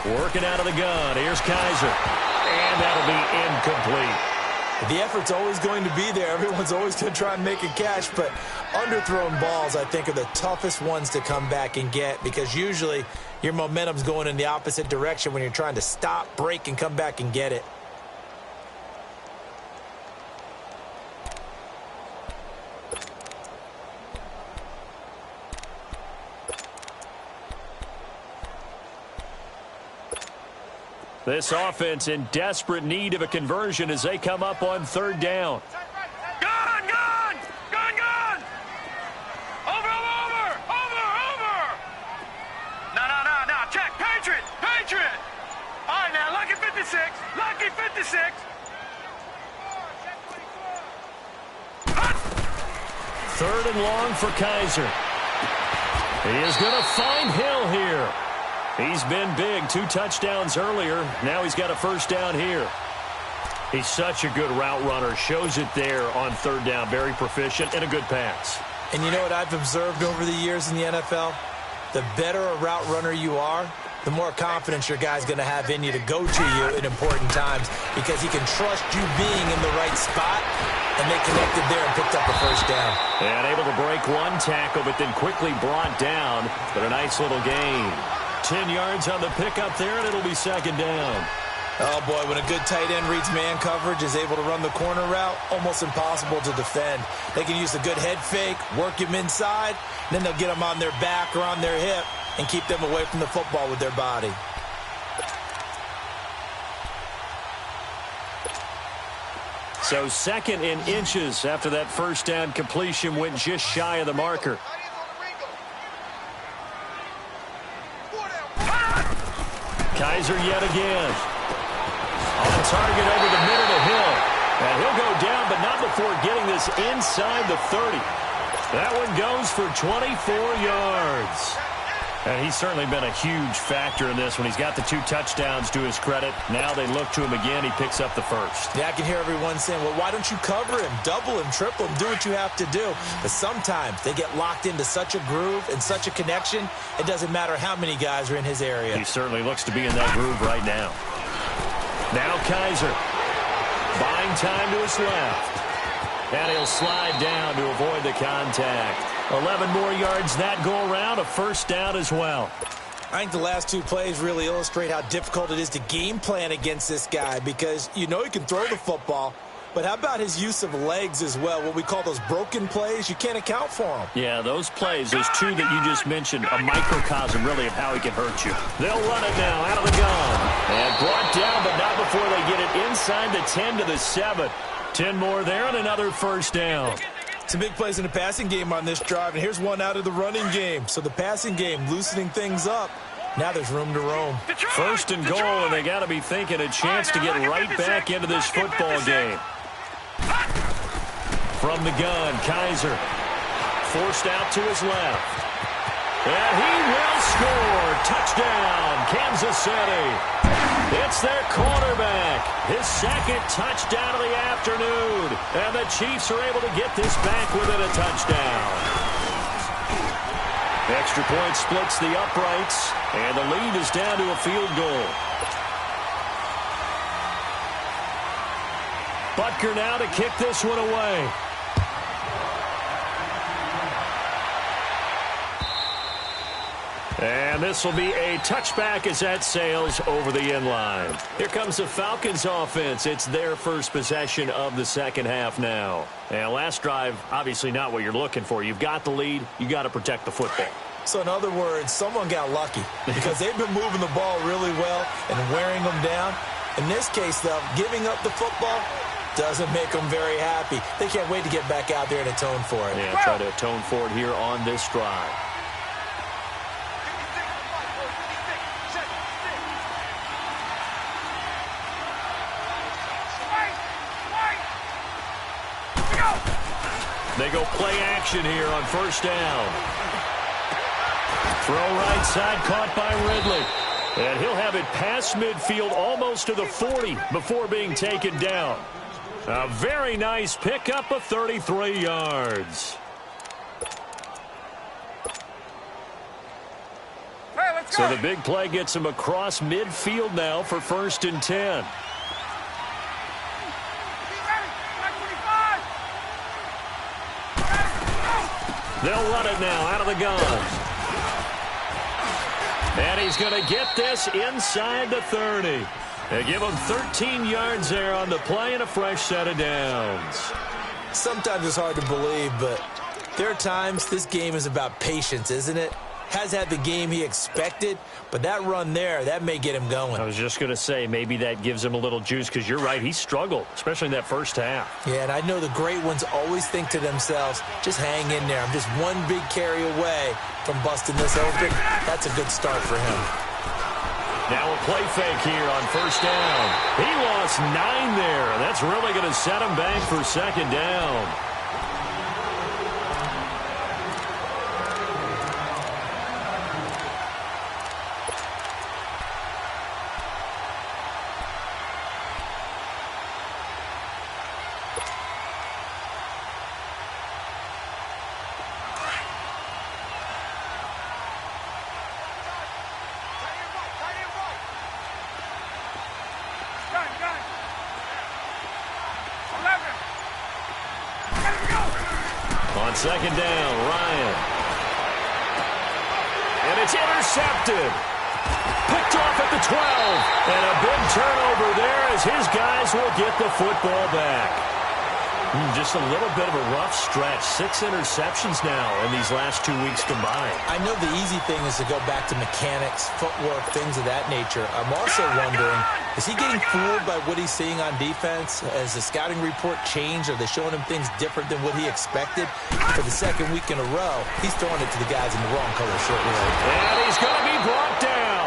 Working out of the gun. Here's Kaiser. And that'll be incomplete. The effort's always going to be there. Everyone's always going to try and make a catch, but underthrown balls, I think, are the toughest ones to come back and get, because usually your momentum's going in the opposite direction when you're trying to stop, break, and come back and get it. This offense in desperate need of a conversion as they come up on 3rd down. Gun! Over! No, check, Patriot! All right, now, lucky 56. 3rd and long for Kaiser. He is going to find Hill here. He's been big, 2 touchdowns earlier. Now he's got a 1st down here. He's such a good route runner. Shows it there on 3rd down. Very proficient and a good pass. And you know what I've observed over the years in the NFL? The better a route runner you are, the more confidence your guy's going to have in you to go to you in important times, because he can trust you being in the right spot, and they connected there and picked up a 1st down. And able to break 1 tackle, but then quickly brought down. But a nice little gain. 10 yards on the pickup there, and it'll be 2nd down. Oh, boy, when a good tight end reads man coverage, is able to run the corner route, almost impossible to defend. They can use a good head fake, work him inside, and then they'll get him on their back or on their hip and keep them away from the football with their body. So 2nd and inches after that 1st down completion went just shy of the marker. Kaiser yet again. On target over the middle to Hill. And he'll go down, but not before getting this inside the 30. That one goes for 24 yards. And he's certainly been a huge factor in this when he's got the 2 touchdowns to his credit. Now they look to him again. He picks up the 1st. Yeah, I can hear everyone saying, well, why don't you cover him, double him, triple him, do what you have to do. But sometimes they get locked into such a groove and such a connection, it doesn't matter how many guys are in his area. He certainly looks to be in that groove right now. Now Kaiser buying time to his left. And he'll slide down to avoid the contact. 11 more yards that go around, a 1st down as well. I think the last 2 plays really illustrate how difficult it is to game plan against this guy, because you know he can throw the football, but how about his use of legs as well? What we call those broken plays, you can't account for them. Yeah, those plays, those 2 that you just mentioned, a microcosm really of how he can hurt you. They'll run it now out of the gun. And brought down, but not before they get it inside the 10 to the 7. 10 more there and another 1st down. Some big plays in the passing game on this drive, and here's one out of the running game. So the passing game loosening things up. Now there's room to roam. 1st and goal, and they got to be thinking a chance to get right back into this football game. From the gun, Kaiser forced out to his left. And he will score. Touchdown, Kansas City. It's their quarterback. His 2nd touchdown of the afternoon. And the Chiefs are able to get this back within a touchdown. Extra point splits the uprights. And the lead is down to a field goal. Butker now to kick this one away. And this will be a touchback as that sails over the end line. Here comes the Falcons offense. It's their first possession of the second half now. And last drive, obviously not what you're looking for. You've got the lead. You got to protect the football. So in other words, someone got lucky because they've been moving the ball really well and wearing them down. In this case, though, giving up the football doesn't make them very happy. They can't wait to get back out there and atone for it. Yeah, try to atone for it here on this drive. They go play action here on first down. Throw right side, caught by Ridley. And he'll have it past midfield almost to the 40 before being taken down. A very nice pickup of 33 yards. Hey, let's So go. the big play gets him across midfield now for 1st and 10. They'll run it now out of the gun. And he's going to get this inside the 30. They give him 13 yards there on the play and a fresh set of downs. Sometimes it's hard to believe, but there are times this game is about patience, isn't it? Has had the game he expected, but that run there, that may get him going. I was just going to say, maybe that gives him a little juice, because you're right, he struggled, especially in that first half. Yeah, and I know the great ones always think to themselves, just hang in there. I'm just one big carry away from busting this open. That's a good start for him. Now a play fake here on first down. He lost 9 there. That's really going to set him back for second down. On second down, Ryan. And it's intercepted. Picked off at the 12. And a big turnover there as his guys will get the football back. Just a little bit of a rough stretch. 6 interceptions now in these last 2 weeks combined. I know the easy thing is to go back to mechanics, footwork, things of that nature. I'm also wondering, is he getting fooled by what he's seeing on defense? Has the scouting report changed? Are they showing him things different than what he expected? For the second week in a row, he's throwing it to the guys in the wrong color shirt. And he's going to be brought down.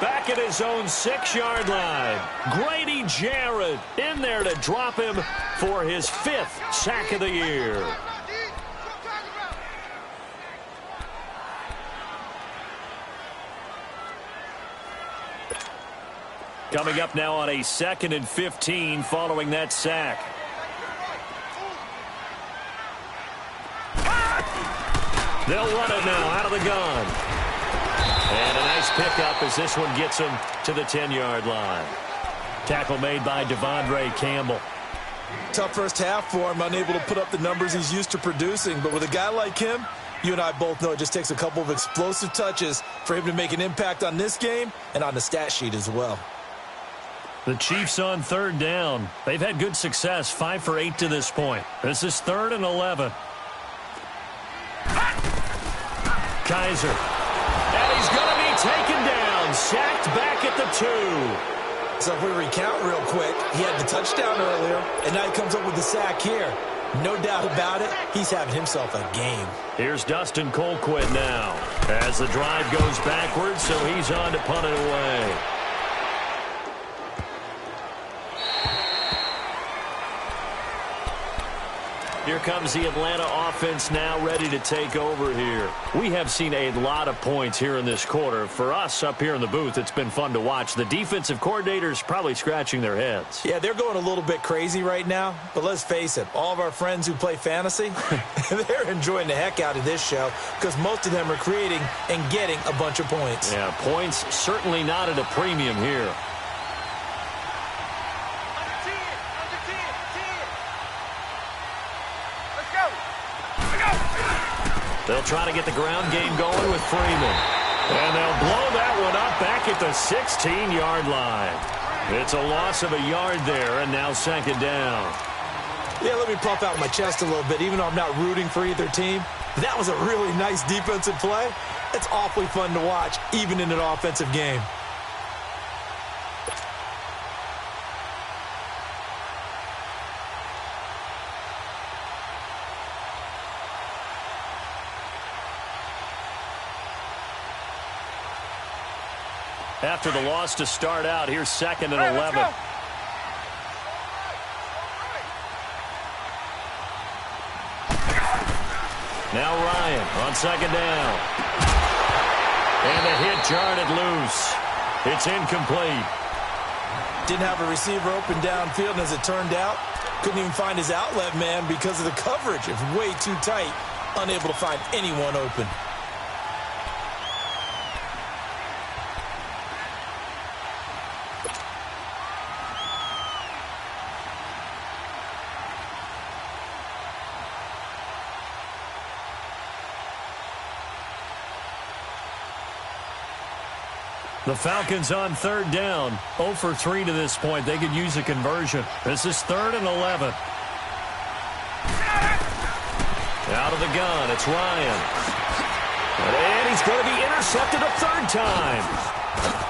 Back at his own 6-yard line. Grady Jarrett in there to drop him for his 5th sack of the year. Coming up now on a 2nd and 15 following that sack. They'll run it now out of the gun. And a nice pickup as this one gets him to the 10-yard line. Tackle made by Devondre Campbell. Tough first half for him, unable to put up the numbers he's used to producing. But with a guy like him, you and I both know it just takes a couple of explosive touches for him to make an impact on this game and on the stat sheet as well. The Chiefs on 3rd down. They've had good success, 5 for 8 to this point. This is 3rd and 11. Kaiser. And he's going to be taken down, sacked back at the 2. So if we recount real quick, he had the touchdown earlier, and now he comes up with the sack here. No doubt about it, he's having himself a game. Here's Dustin Colquitt now as the drive goes backwards, so he's on to punt it away. Here comes the Atlanta offense now ready to take over here. We have seen a lot of points here in this quarter. For us up here in the booth, it's been fun to watch. The defensive coordinators probably scratching their heads. Yeah, they're going a little bit crazy right now, but let's face it, all of our friends who play fantasy, they're enjoying the heck out of this show because most of them are creating and getting a bunch of points. Yeah, points certainly not at a premium here. They'll try to get the ground game going with Freeman. And they'll blow that one up back at the 16-yard line. It's a loss of a yard there, and now second down. Yeah, let me puff out my chest a little bit, even though I'm not rooting for either team. That was a really nice defensive play. It's awfully fun to watch, even in an offensive game. After the loss to start out, here's second and 11. Now Ryan on second down. And the hit jarred it loose. It's incomplete. Didn't have a receiver open downfield, and as it turned out, couldn't even find his outlet man because of the coverage. It's way too tight, unable to find anyone open. The Falcons on third down. 0 for 3 to this point. They could use a conversion. This is 3rd and 11. Out of the gun, it's Ryan. And he's going to be intercepted a third time.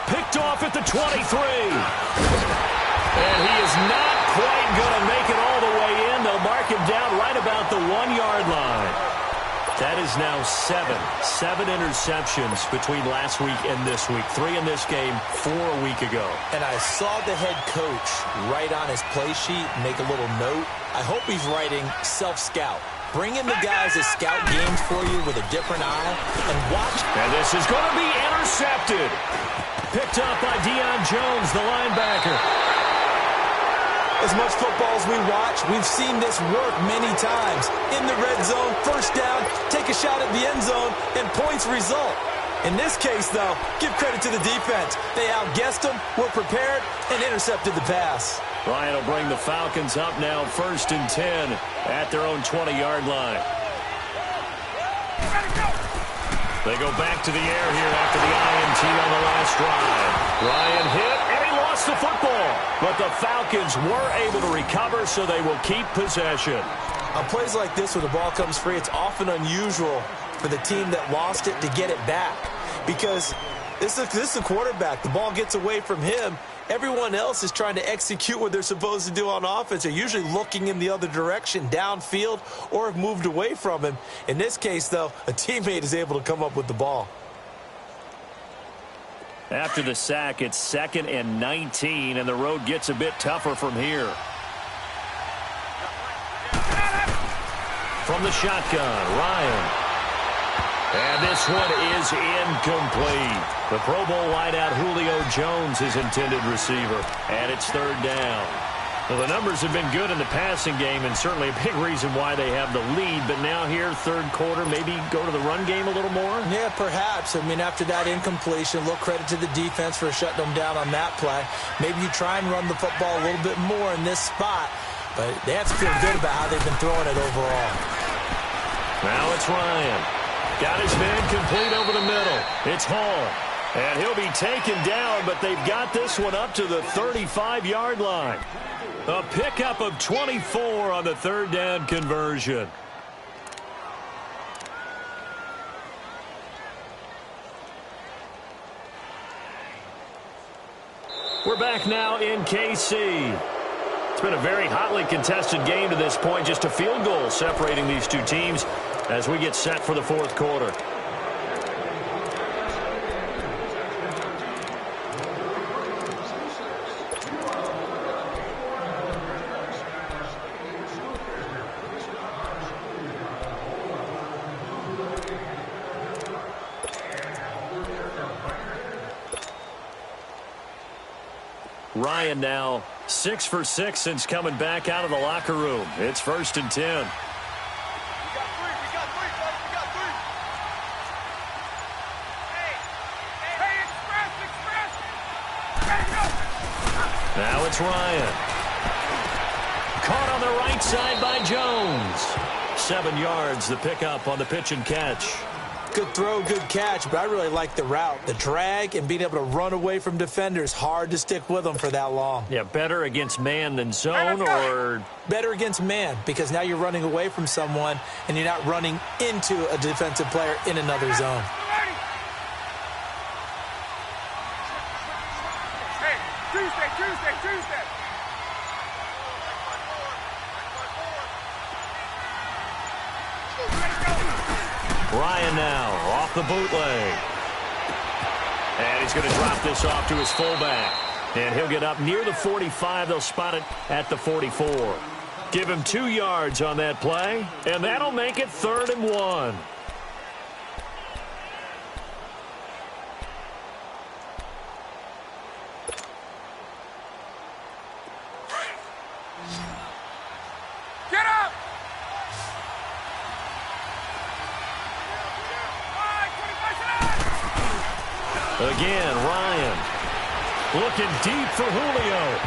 Picked off at the 23. And he is not quite going to make it all the way in. They'll mark him down right about the 1-yard line. That is now 7 interceptions between last week and this week. 3 in this game, 4 a week ago. And I saw the head coach write on his play sheet, make a little note. I hope he's writing self-scout. Bring in the guys that scout games for you with a different eye and watch. And this is going to be intercepted. Picked up by Deion Jones, the linebacker. As much football as we watch, we've seen this work many times. In the red zone, first down, take a shot at the end zone, and points result. In this case, though, give credit to the defense. They outguessed them, were prepared, and intercepted the pass. Ryan will bring the Falcons up now 1st and 10 at their own 20-yard line. They go back to the air here after the INT on the last drive. Ryan hit, and he lost the football. But the Falcons were able to recover, so they will keep possession. On plays like this where the ball comes free, it's often unusual for the team that lost it to get it back. Because this is the quarterback. The ball gets away from him. Everyone else is trying to execute what they're supposed to do on offense. They're usually looking in the other direction, downfield, or have moved away from him. In this case, though, a teammate is able to come up with the ball. After the sack, it's 2nd and 19, and the road gets a bit tougher from here. From the shotgun, Ryan. And this one is incomplete. The Pro Bowl wideout Julio Jones, his intended receiver. And it's 3rd down. Well, the numbers have been good in the passing game, and certainly a big reason why they have the lead. But now here, 3rd quarter, maybe go to the run game a little more? Yeah, perhaps. I mean, after that incompletion, a little credit to the defense for shutting them down on that play. Maybe you try and run the football a little bit more in this spot. But they have to feel good about how they've been throwing it overall. Now it's Ryan. Got his man complete over the middle. It's Hall. And he'll be taken down, but they've got this one up to the 35-yard line. A pickup of 24 on the 3rd down conversion. We're back now in KC. It's been a very hotly contested game to this point. Just a field goal separating these two teams as we get set for the 4th quarter. Ryan now 6 for 6 since coming back out of the locker room. It's 1st and 10. Now it's Ryan. Caught on the right side by Jones. 7 yards, the pickup on the pitch and catch. Good throw, good catch, but I really like the route. The drag and being able to run away from defenders, hard to stick with them for that long. Yeah, better against man than zone, or? Better against man, because now you're running away from someone and you're not running into a defensive player in another zone. Hey, Tuesday. Ryan now off the bootleg. And he's going to drop this off to his fullback. And he'll get up near the 45. They'll spot it at the 44. Give him 2 yards on that play, and that'll make it 3rd and 1. Get up! Again, Ryan looking deep for Julio.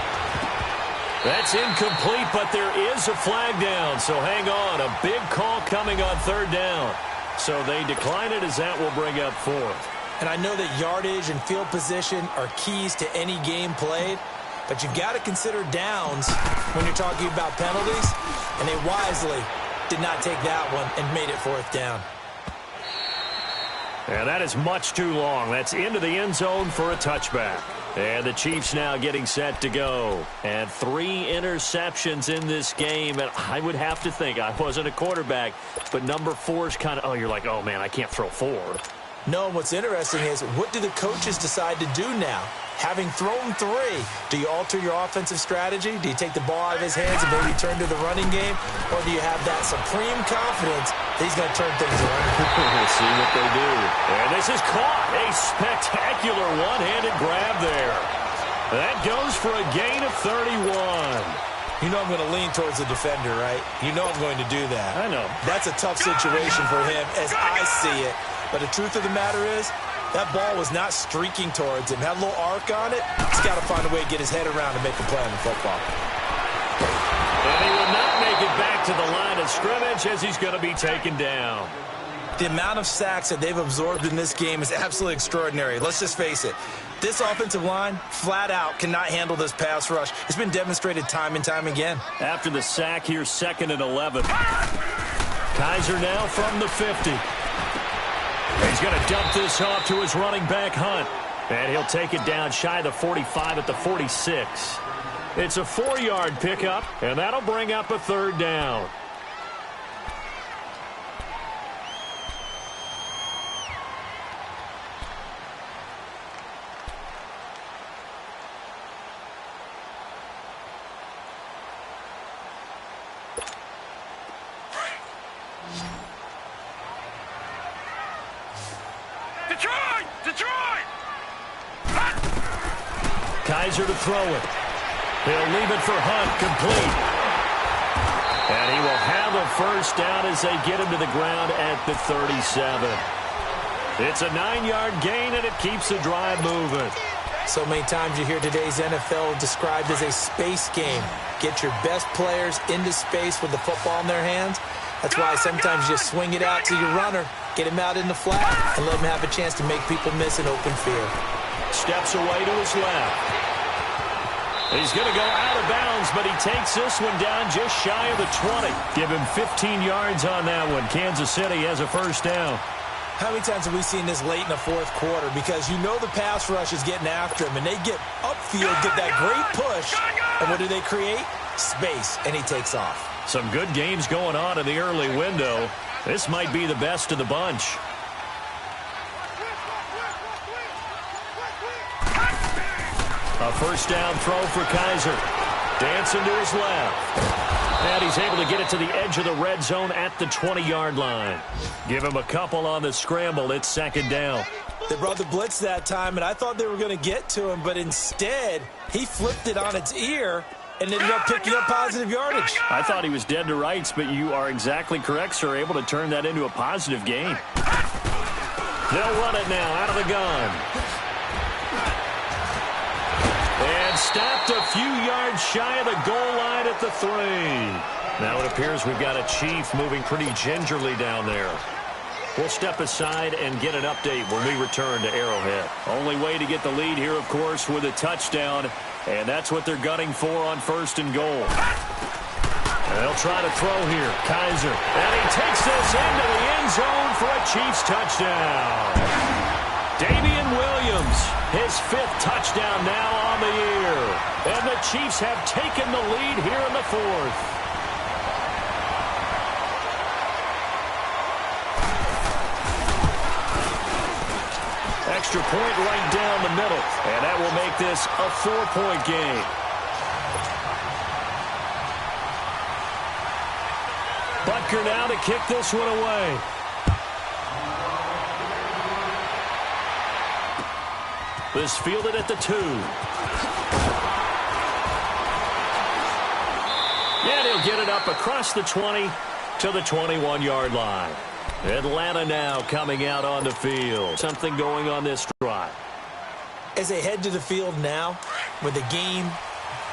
That's incomplete, but there is a flag down, so hang on. A big call coming on 3rd down. So they decline it, as that will bring up 4th. And I know that yardage and field position are keys to any game played, but you've got to consider downs when you're talking about penalties, and they wisely did not take that one and made it 4th down. And that is much too long. That's into the end zone for a touchback. And the Chiefs now getting set to go. And 3 interceptions in this game. And I would have to think, I wasn't a quarterback, but number 4 is kind of, oh, you're like, oh, man, I can't throw 4. No, what's interesting is, what do the coaches decide to do now? Having thrown 3, do you alter your offensive strategy? Do you take the ball out of his hands and maybe turn to the running game? Or do you have that supreme confidence that he's going to turn things around? We'll see what they do. And this is caught. A spectacular one-handed grab there. That goes for a gain of 31. You know I'm going to lean towards the defender, right? You know I'm going to do that. I know. That's a tough situation for him as I see it. But the truth of the matter is, that ball was not streaking towards him. Had a little arc on it. He's got to find a way to get his head around and make a play on the football. And he will not make it back to the line of scrimmage as he's going to be taken down. The amount of sacks that they've absorbed in this game is absolutely extraordinary. Let's just face it. This offensive line, flat out, cannot handle this pass rush. It's been demonstrated time and time again. After the sack, here's 2nd and 11. Kaiser now from the 50. He's going to dump this off to his running back, Hunt. And he'll take it down shy of the 45 at the 46. It's a 4-yard pickup, and that'll bring up a 3rd down. Detroit! Kaiser to throw it. He'll leave it for Hunt, complete. And he will have a 1st down as they get him to the ground at the 37. It's a 9-yard gain, and it keeps the drive moving. So many times you hear today's NFL described as a space game. Get your best players into space with the football in their hands. That's why sometimes you just swing it out to your runner, get him out in the flat, and let him have a chance to make people miss an open field. Steps away to his left. He's going to go out of bounds, but he takes this one down just shy of the 20. Give him 15 yards on that one. Kansas City has a 1st down. How many times have we seen this late in the 4th quarter? Because you know the pass rush is getting after him, and they get upfield, get that great push, and what do they create? Space, and he takes off. Some good games going on in the early window. This might be the best of the bunch. A 1st down throw for Kaiser. Dancing to his left. And he's able to get it to the edge of the red zone at the 20-yard line. Give him a couple on the scramble. It's 2nd down. They brought the blitz that time, and I thought they were going to get to him, but instead, he flipped it on its ear and ended up picking up positive yardage. I thought he was dead to rights, but you are exactly correct, sir. Able to turn that into a positive gain. They'll run it now out of the gun. And stopped a few yards shy of the goal line at the 3. Now it appears we've got a Chief moving pretty gingerly down there. We'll step aside and get an update when we return to Arrowhead. Only way to get the lead here, of course, with a touchdown, and that's what they're gunning for on 1st and goal. And they'll try to throw here. Kaiser, and he takes this into the end zone for a Chiefs touchdown. Damian Williams, his 5th touchdown now on the year. And the Chiefs have taken the lead here in the 4th. Extra point right down the middle. And that will make this a 4-point game. Butker now to kick this one away. This fielded at the 2. And he'll get it up across the 20 to the 21-yard line. Atlanta now coming out on the field. Something going on this drive. As they head to the field now, with the game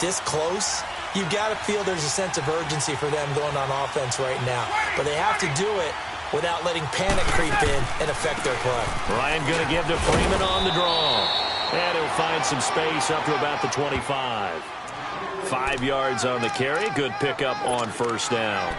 this close, you've got to feel there's a sense of urgency for them going on offense right now. But they have to do it without letting panic creep in and affect their play. Ryan going to give to Freeman on the draw. And he'll find some space up to about the 25. 5 yards on the carry. Good pickup on 1st down.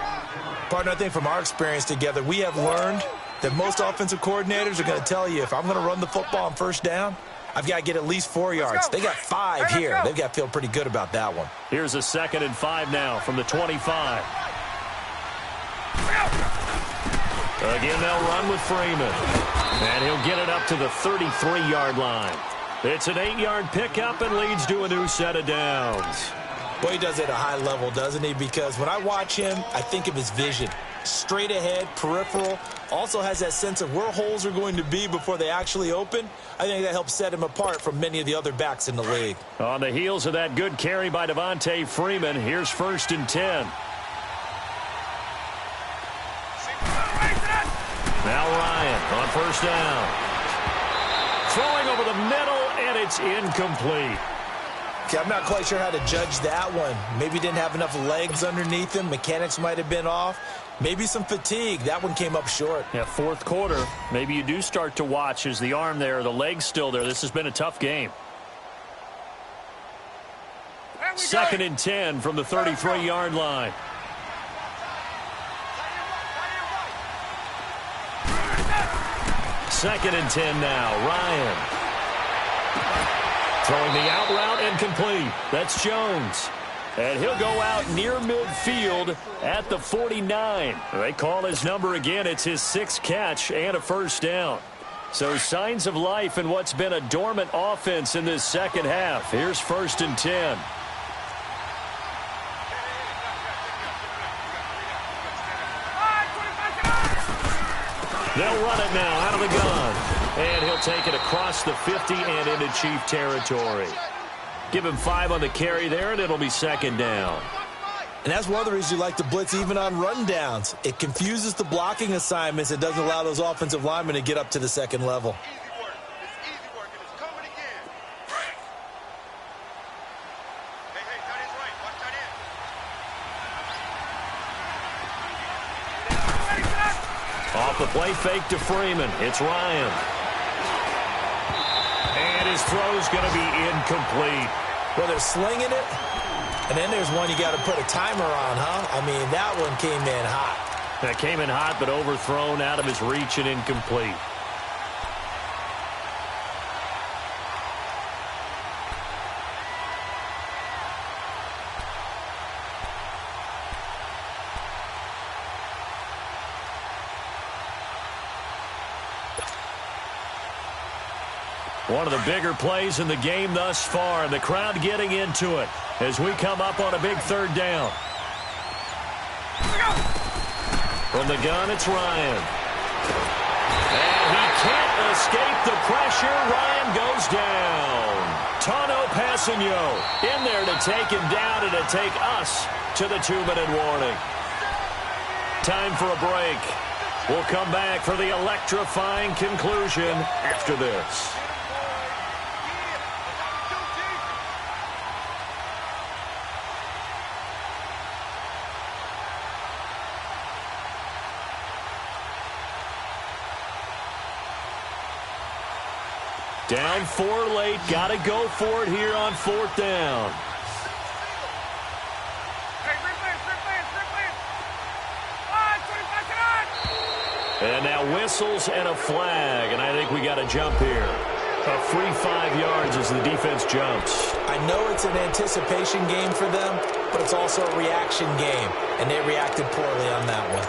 Partner, I think from our experience together, we have learned that most offensive coordinators are going to tell you, if I'm going to run the football on 1st down, I've got to get at least 4 yards. They got 5 here. They've got to feel pretty good about that one. Here's a 2nd and 5 now from the 25. Again, they'll run with Freeman. And he'll get it up to the 33-yard line. It's an 8-yard pickup and leads to a new set of downs. Well, he does it at a high level, doesn't he? Because when I watch him, I think of his vision. Straight ahead, peripheral. Also has that sense of where holes are going to be before they actually open. I think that helps set him apart from many of the other backs in the league. On the heels of that good carry by Devontae Freeman, here's 1st and 10. Now Ryan on 1st down. Throwing over the middle, and it's incomplete. Okay, I'm not quite sure how to judge that one. Maybe didn't have enough legs underneath him. Mechanics might have been off. Maybe some fatigue. That one came up short. Yeah, 4th quarter. Maybe you do start to watch as the arm there, the leg's still there. This has been a tough game. 2nd and 10 from the 33-yard line. Second and 10 now. Ryan. Throwing the out route and complete. That's Jones. And he'll go out near midfield at the 49. They call his number again. It's his 6th catch and a 1st down. So signs of life in what's been a dormant offense in this second half. Here's 1st and 10. They'll run it now out of the gun. And he'll take it across the 50 and into Chief territory. Give him 5 on the carry there, and it'll be 2nd down. And that's one of the reasons you like to blitz even on rundowns. It confuses the blocking assignments. It doesn't allow those offensive linemen to get up to the 2nd level. Easy work. It's easy work, and it's coming again. Hey, tight end's right. Watch tight end. Off the play fake to Freeman. It's Ryan. And his throw's going to be incomplete. Well, they're slinging it. And then there's one you got to put a timer on, huh? I mean, that one came in hot. That came in hot, but overthrown, out of his reach and incomplete. One of the bigger plays in the game thus far, and the crowd getting into it as we come up on a big 3rd down. From the gun, it's Ryan. And he can't escape the pressure. Ryan goes down. Tano Passanio in there to take him down and to take us to the 2-minute warning. Time for a break. We'll come back for the electrifying conclusion after this. Down 4 late. Got to go for it here on 4th down. And now whistles and a flag, and I think we got a jump here. A free 5 yards as the defense jumps. I know it's an anticipation game for them, but it's also a reaction game, and they reacted poorly on that one.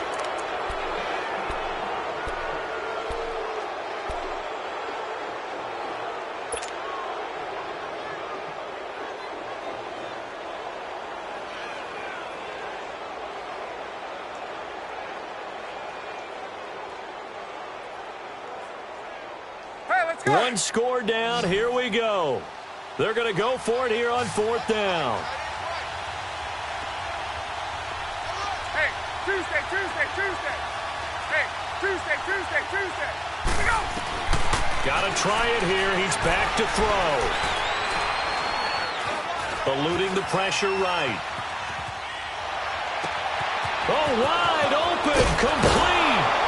One score down. Here we go. They're going to go for it here on 4th down. Hey, Tuesday. Hey, Tuesday. Here we go. Got to try it here. He's back to throw. Eluding the pressure right. Oh, wide open. Complete.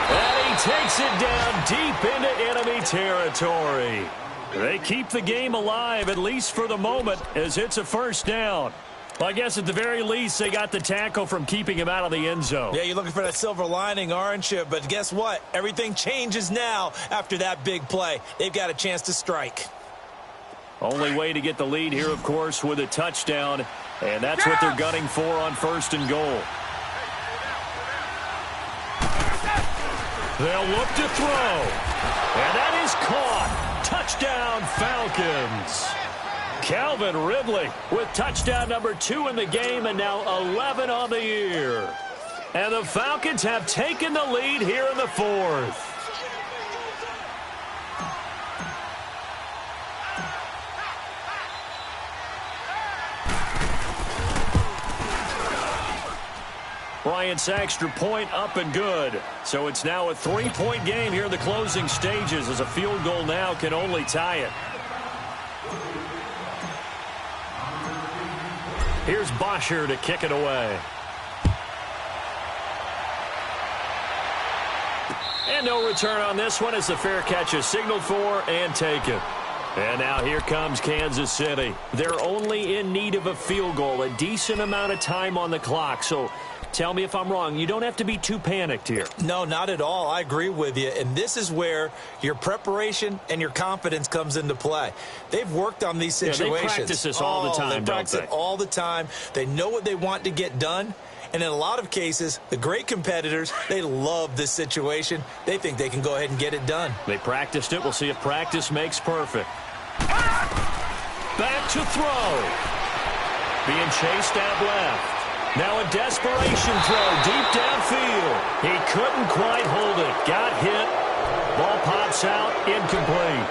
And he takes it down deep into enemy territory. They keep the game alive, at least for the moment, as it's a 1st down. Well, I guess at the very least, they got the tackle from keeping him out of the end zone. Yeah, you're looking for that silver lining, aren't you? But guess what? Everything changes now after that big play. They've got a chance to strike. Only way to get the lead here, of course, with a touchdown. And that's what they're gunning for on 1st and goal. They'll look to throw. And that is caught. Touchdown, Falcons. Calvin Ridley with touchdown number 2 in the game and now 11 on the year. And the Falcons have taken the lead here in the 4th. Bryant's extra point up and good. So it's now a 3-point game here in the closing stages as a field goal now can only tie it. Here's Bosher to kick it away. And no return on this one as the fair catch is signaled for and taken. And now here comes Kansas City. They're only in need of a field goal, a decent amount of time on the clock. So tell me if I'm wrong. You don't have to be too panicked here. No, not at all. I agree with you. And this is where your preparation and your confidence comes into play. They've worked on these situations. Yeah, they practice this all the time, they practice it all the time. They know what they want to get done. And in a lot of cases, the great competitors, they love this situation. They think they can go ahead and get it done. They practiced it. We'll see if practice makes perfect. Back to throw. Being chased out left. Now a desperation throw deep downfield. He couldn't quite hold it. Got hit. Ball pops out. Incomplete.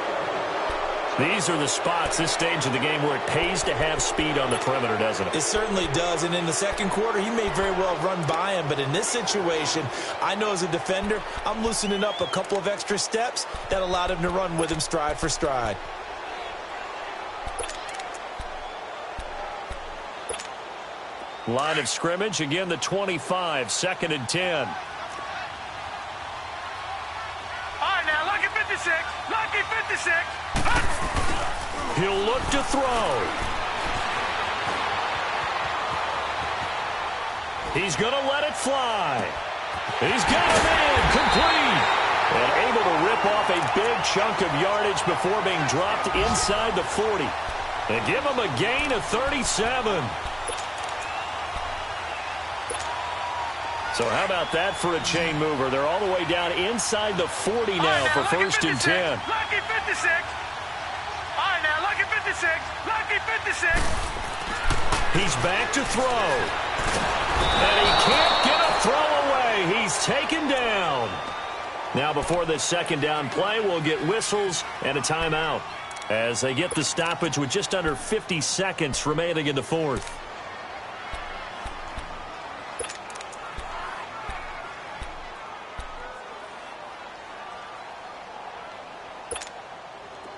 These are the spots, this stage of the game, where it pays to have speed on the perimeter, doesn't it? It certainly does. And in the second quarter, he may very well run by him. But in this situation, I know as a defender, I'm loosening up a couple of extra steps that allowed him to run with him stride for stride. Line of scrimmage, again the 25, 2nd and 10. All right, now, lucky 56. Lucky 56. He'll look to throw. He's going to let it fly. He's got a man complete. And able to rip off a big chunk of yardage before being dropped inside the 40. And give him a gain of 37. So how about that for a chain mover? They're all the way down inside the 40 now for 1st and 10. Lucky 56. All right, now, lucky 56. Lucky 56. He's back to throw. And he can't get a throw away. He's taken down. Now before this 2nd down play, we'll get whistles and a timeout as they get the stoppage with just under 50 seconds remaining in the 4th.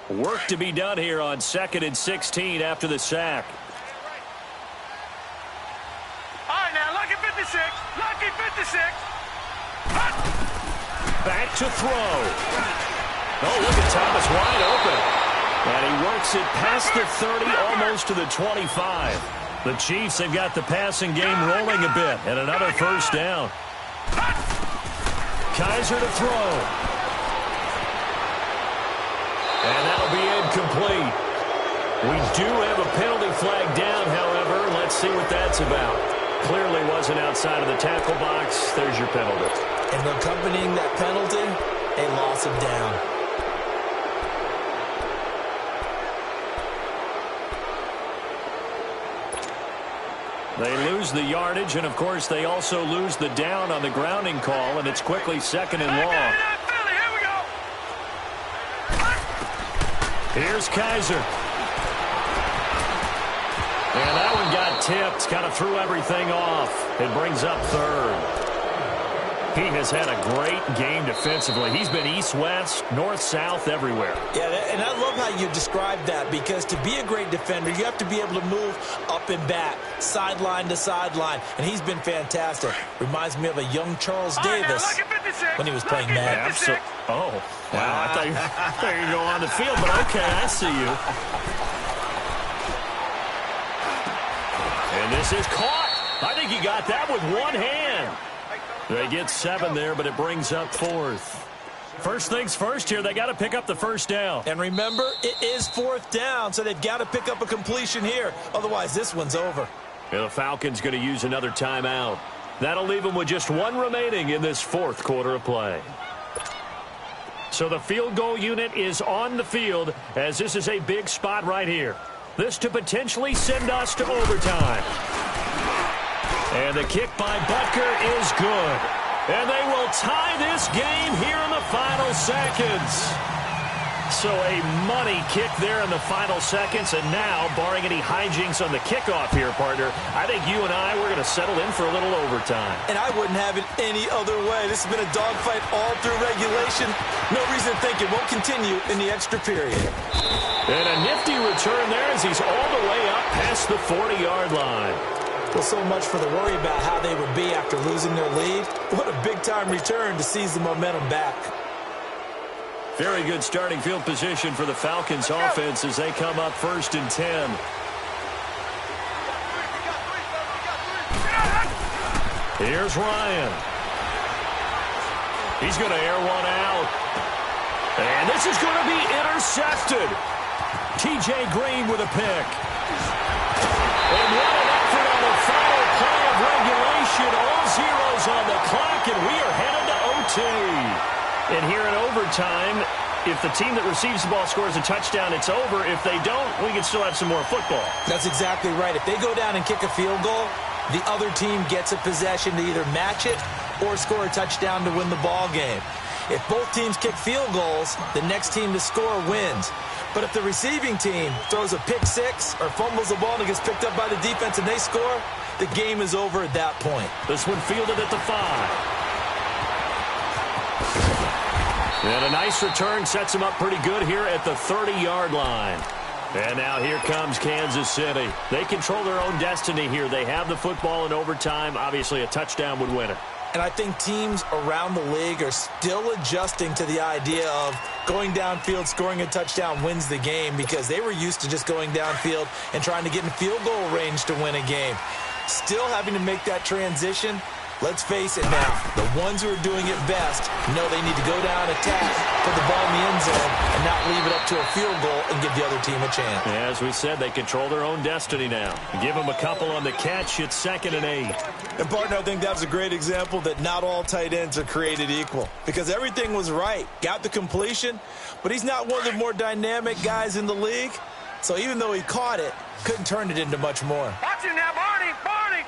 Work to be done here on 2nd and 16 after the sack. All right, now, lucky 56. Lucky 56. Back to throw. Oh, look at Thomas wide open. And he works it past the 30, almost to the 25. The Chiefs, they've got the passing game rolling a bit, and another first down. Kaiser to throw. And that'll be incomplete. We do have a penalty flag down, however. Let's see what that's about. Clearly wasn't outside of the tackle box. There's your penalty. And accompanying that penalty, a loss of down. They lose the yardage, and, of course, they also lose the down on the grounding call, and it's quickly 2nd and long. Here's Kaiser. And that one got tipped, kind of threw everything off. It brings up 3rd. He has had a great game defensively. He's been east-west, north-south, everywhere. Yeah, and I love how you described that, because to be a great defender, you have to be able to move up and back, sideline to sideline, and he's been fantastic. Reminds me of a young Charles Davis when he was playing Madden. Oh, wow, I thought you were going to go on the field, but okay, I see you. And this is caught. I think he got that with one hand. They get 7 there, but it brings up 4th. First things first here, they got to pick up the first down. And remember, it is 4th down, so they've got to pick up a completion here. Otherwise, this one's over. And the Falcons going to use another timeout. That'll leave them with just 1 remaining in this 4th quarter of play. So the field goal unit is on the field, as this is a big spot right here. This to potentially send us to overtime. And the kick by Butker is good. And they will tie this game here in the final seconds. So a money kick there in the final seconds. And now, barring any hijinks on the kickoff here, partner, I think you and I, we're going to settle in for a little overtime. And I wouldn't have it any other way. This has been a dogfight all through regulation. No reason to think it won't continue in the extra period. And a nifty return there as he's all the way up past the 40-yard line. Well, so much for the worry about how they would be after losing their lead. What a big-time return to seize the momentum back. Very good starting field position for the Falcons offense as they come up 1st and 10. Here's Ryan. He's going to air one out. And this is going to be intercepted. T.J. Green with a pick. And what an effort on the final play of regulation. All zeros on the clock, and we are headed to OT. And here in overtime, if the team that receives the ball scores a touchdown, it's over. If they don't, we can still have some more football. That's exactly right. If they go down and kick a field goal, the other team gets a possession to either match it or score a touchdown to win the ball game. If both teams kick field goals, the next team to score wins. But if the receiving team throws a pick six or fumbles the ball and it gets picked up by the defense and they score, the game is over at that point. This one fielded at the 5. And a nice return sets him up pretty good here at the 30-yard line. And now here comes Kansas City. They control their own destiny here. They have the football in overtime. Obviously, a touchdown would win it. And I think teams around the league are still adjusting to the idea of going downfield, scoring a touchdown wins the game, because they were used to just going downfield and trying to get in field goal range to win a game. Still having to make that transition. Let's face it now, the ones who are doing it best know they need to go down, attack, put the ball in the end zone, and not leave it up to a field goal and give the other team a chance. Yeah, as we said, they control their own destiny now. Give them a couple on the catch. It's 2nd and 8. And, partner, I think that's a great example that not all tight ends are created equal, because everything was right. Got the completion, but he's not one of the more dynamic guys in the league. So even though he caught it, couldn't turn it into much more. Watch it now, Barney! Barney!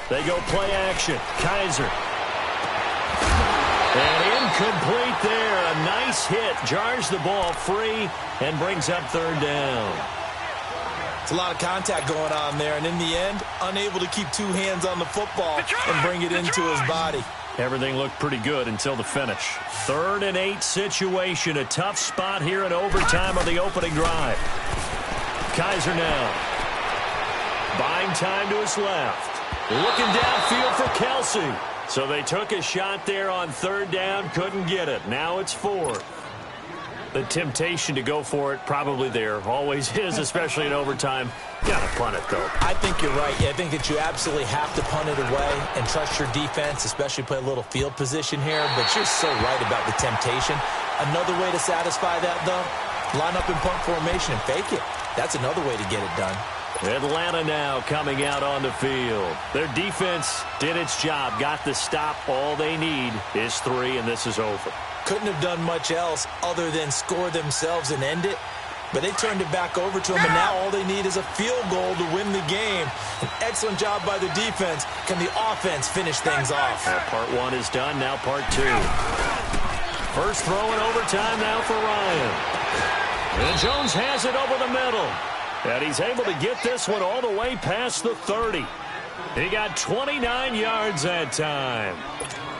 They go play action. Kaiser. And incomplete there. A nice hit. Jars the ball free and brings up 3rd down. It's a lot of contact going on there, and in the end, unable to keep 2 hands on the football and bring it into his body. Everything looked pretty good until the finish. 3rd and 8 situation. A tough spot here in overtime on the opening drive. Kaiser now. Buying time to his left. Looking downfield for Kelsey. So they took a shot there on third down, couldn't get it. Now it's fourth. The temptation to go for it probably there. Always is, especially in overtime. Got to punt it, though. I think you're right. I think that you absolutely have to punt it away and trust your defense, especially play a little field position here. But you're so right about the temptation. Another way to satisfy that, though, line up in punt formation and fake it. That's another way to get it done. Atlanta now coming out on the field. Their defense did its job, got the stop. All they need is 3, and this is over. Couldn't have done much else other than score themselves and end it. But they turned it back over to them, and now all they need is a field goal to win the game. An excellent job by the defense. Can the offense finish things off? Part 1 is done, now part 2. First throw in overtime now for Ryan. And Jones has it over the middle. And he's able to get this one all the way past the 30. He got 29 yards that time.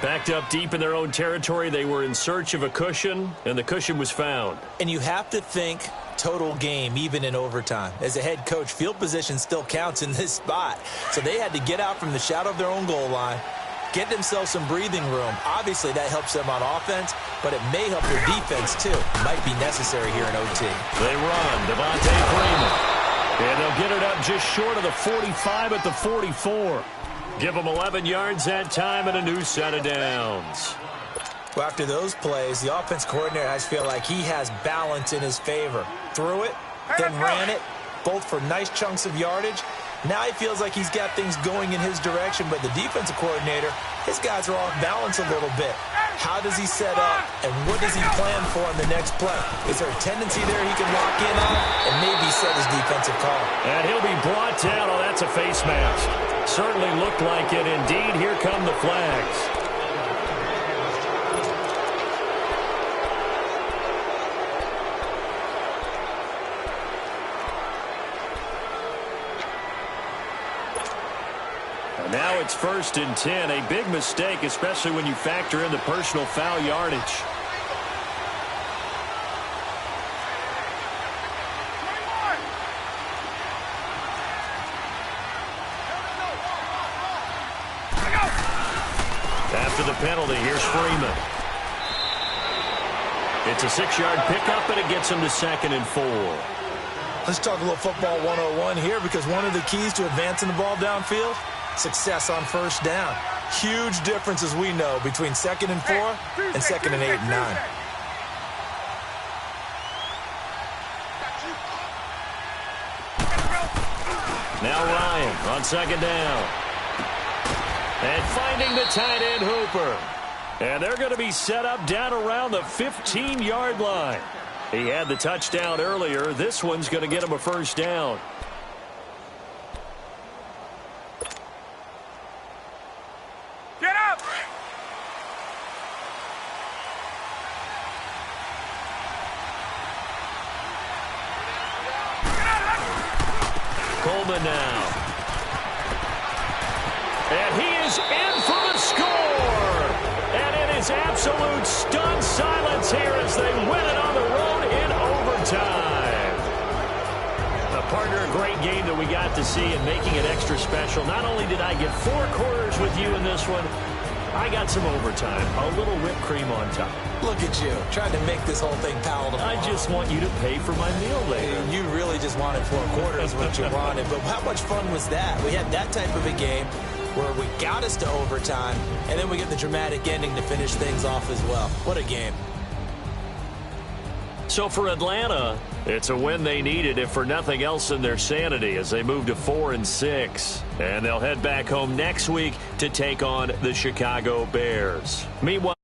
Backed up deep in their own territory. They were in search of a cushion, and the cushion was found. And you have to think total game, even in overtime. As a head coach, field position still counts in this spot. So they had to get out from the shadow of their own goal line, get themselves some breathing room. Obviously, that helps them on offense, but it may help their defense, too. Might be necessary here in OT. They run. Devontae Freeman. And they'll get it up just short of the 45 at the 44. Give them 11 yards that time and a new set of downs. Well, after those plays, the offense coordinator, I feel like he has balance in his favor. Threw it, then ran it, both for nice chunks of yardage. Now he feels like he's got things going in his direction, but the defensive coordinator, his guys are off balance a little bit. How does he set up, and what does he plan for on the next play? Is there a tendency there he can lock in on and maybe set his defensive call? And he'll be brought down. Oh, that's a face mask. Certainly looked like it. Indeed, here come the flags. Now it's 1st and 10. A big mistake, especially when you factor in the personal foul yardage. After the penalty, here's Freeman. It's a 6-yard pickup, and it gets him to 2nd and 4. Let's talk a little football 101 here, because one of the keys to advancing the ball downfield, success on first down. Huge difference, as we know, between 2nd and 4 and 2nd and 8 and 9. Now Ryan on 2nd down. And finding the tight end Hooper. And they're going to be set up down around the 15-yard line. He had the touchdown earlier. This one's going to get him a first down. Get up! Coleman now. And he is in for the score. And it is absolute stunned silence here as they win it on the road in overtime. Partner, a great game that we got to see and making it extra special. Not only did I get 4 quarters with you in this one, I got some overtime. A little whipped cream on top. Look at you, trying to make this whole thing palatable. I just want you to pay for my meal later. You really just wanted 4 quarters, what you wanted. But how much fun was that? We had that type of a game where we got us to overtime, and then we get the dramatic ending to finish things off as well. What a game. So for Atlanta, it's a win they needed, if for nothing else in their sanity, as they move to 4-6. And they'll head back home next week to take on the Chicago Bears. Meanwhile,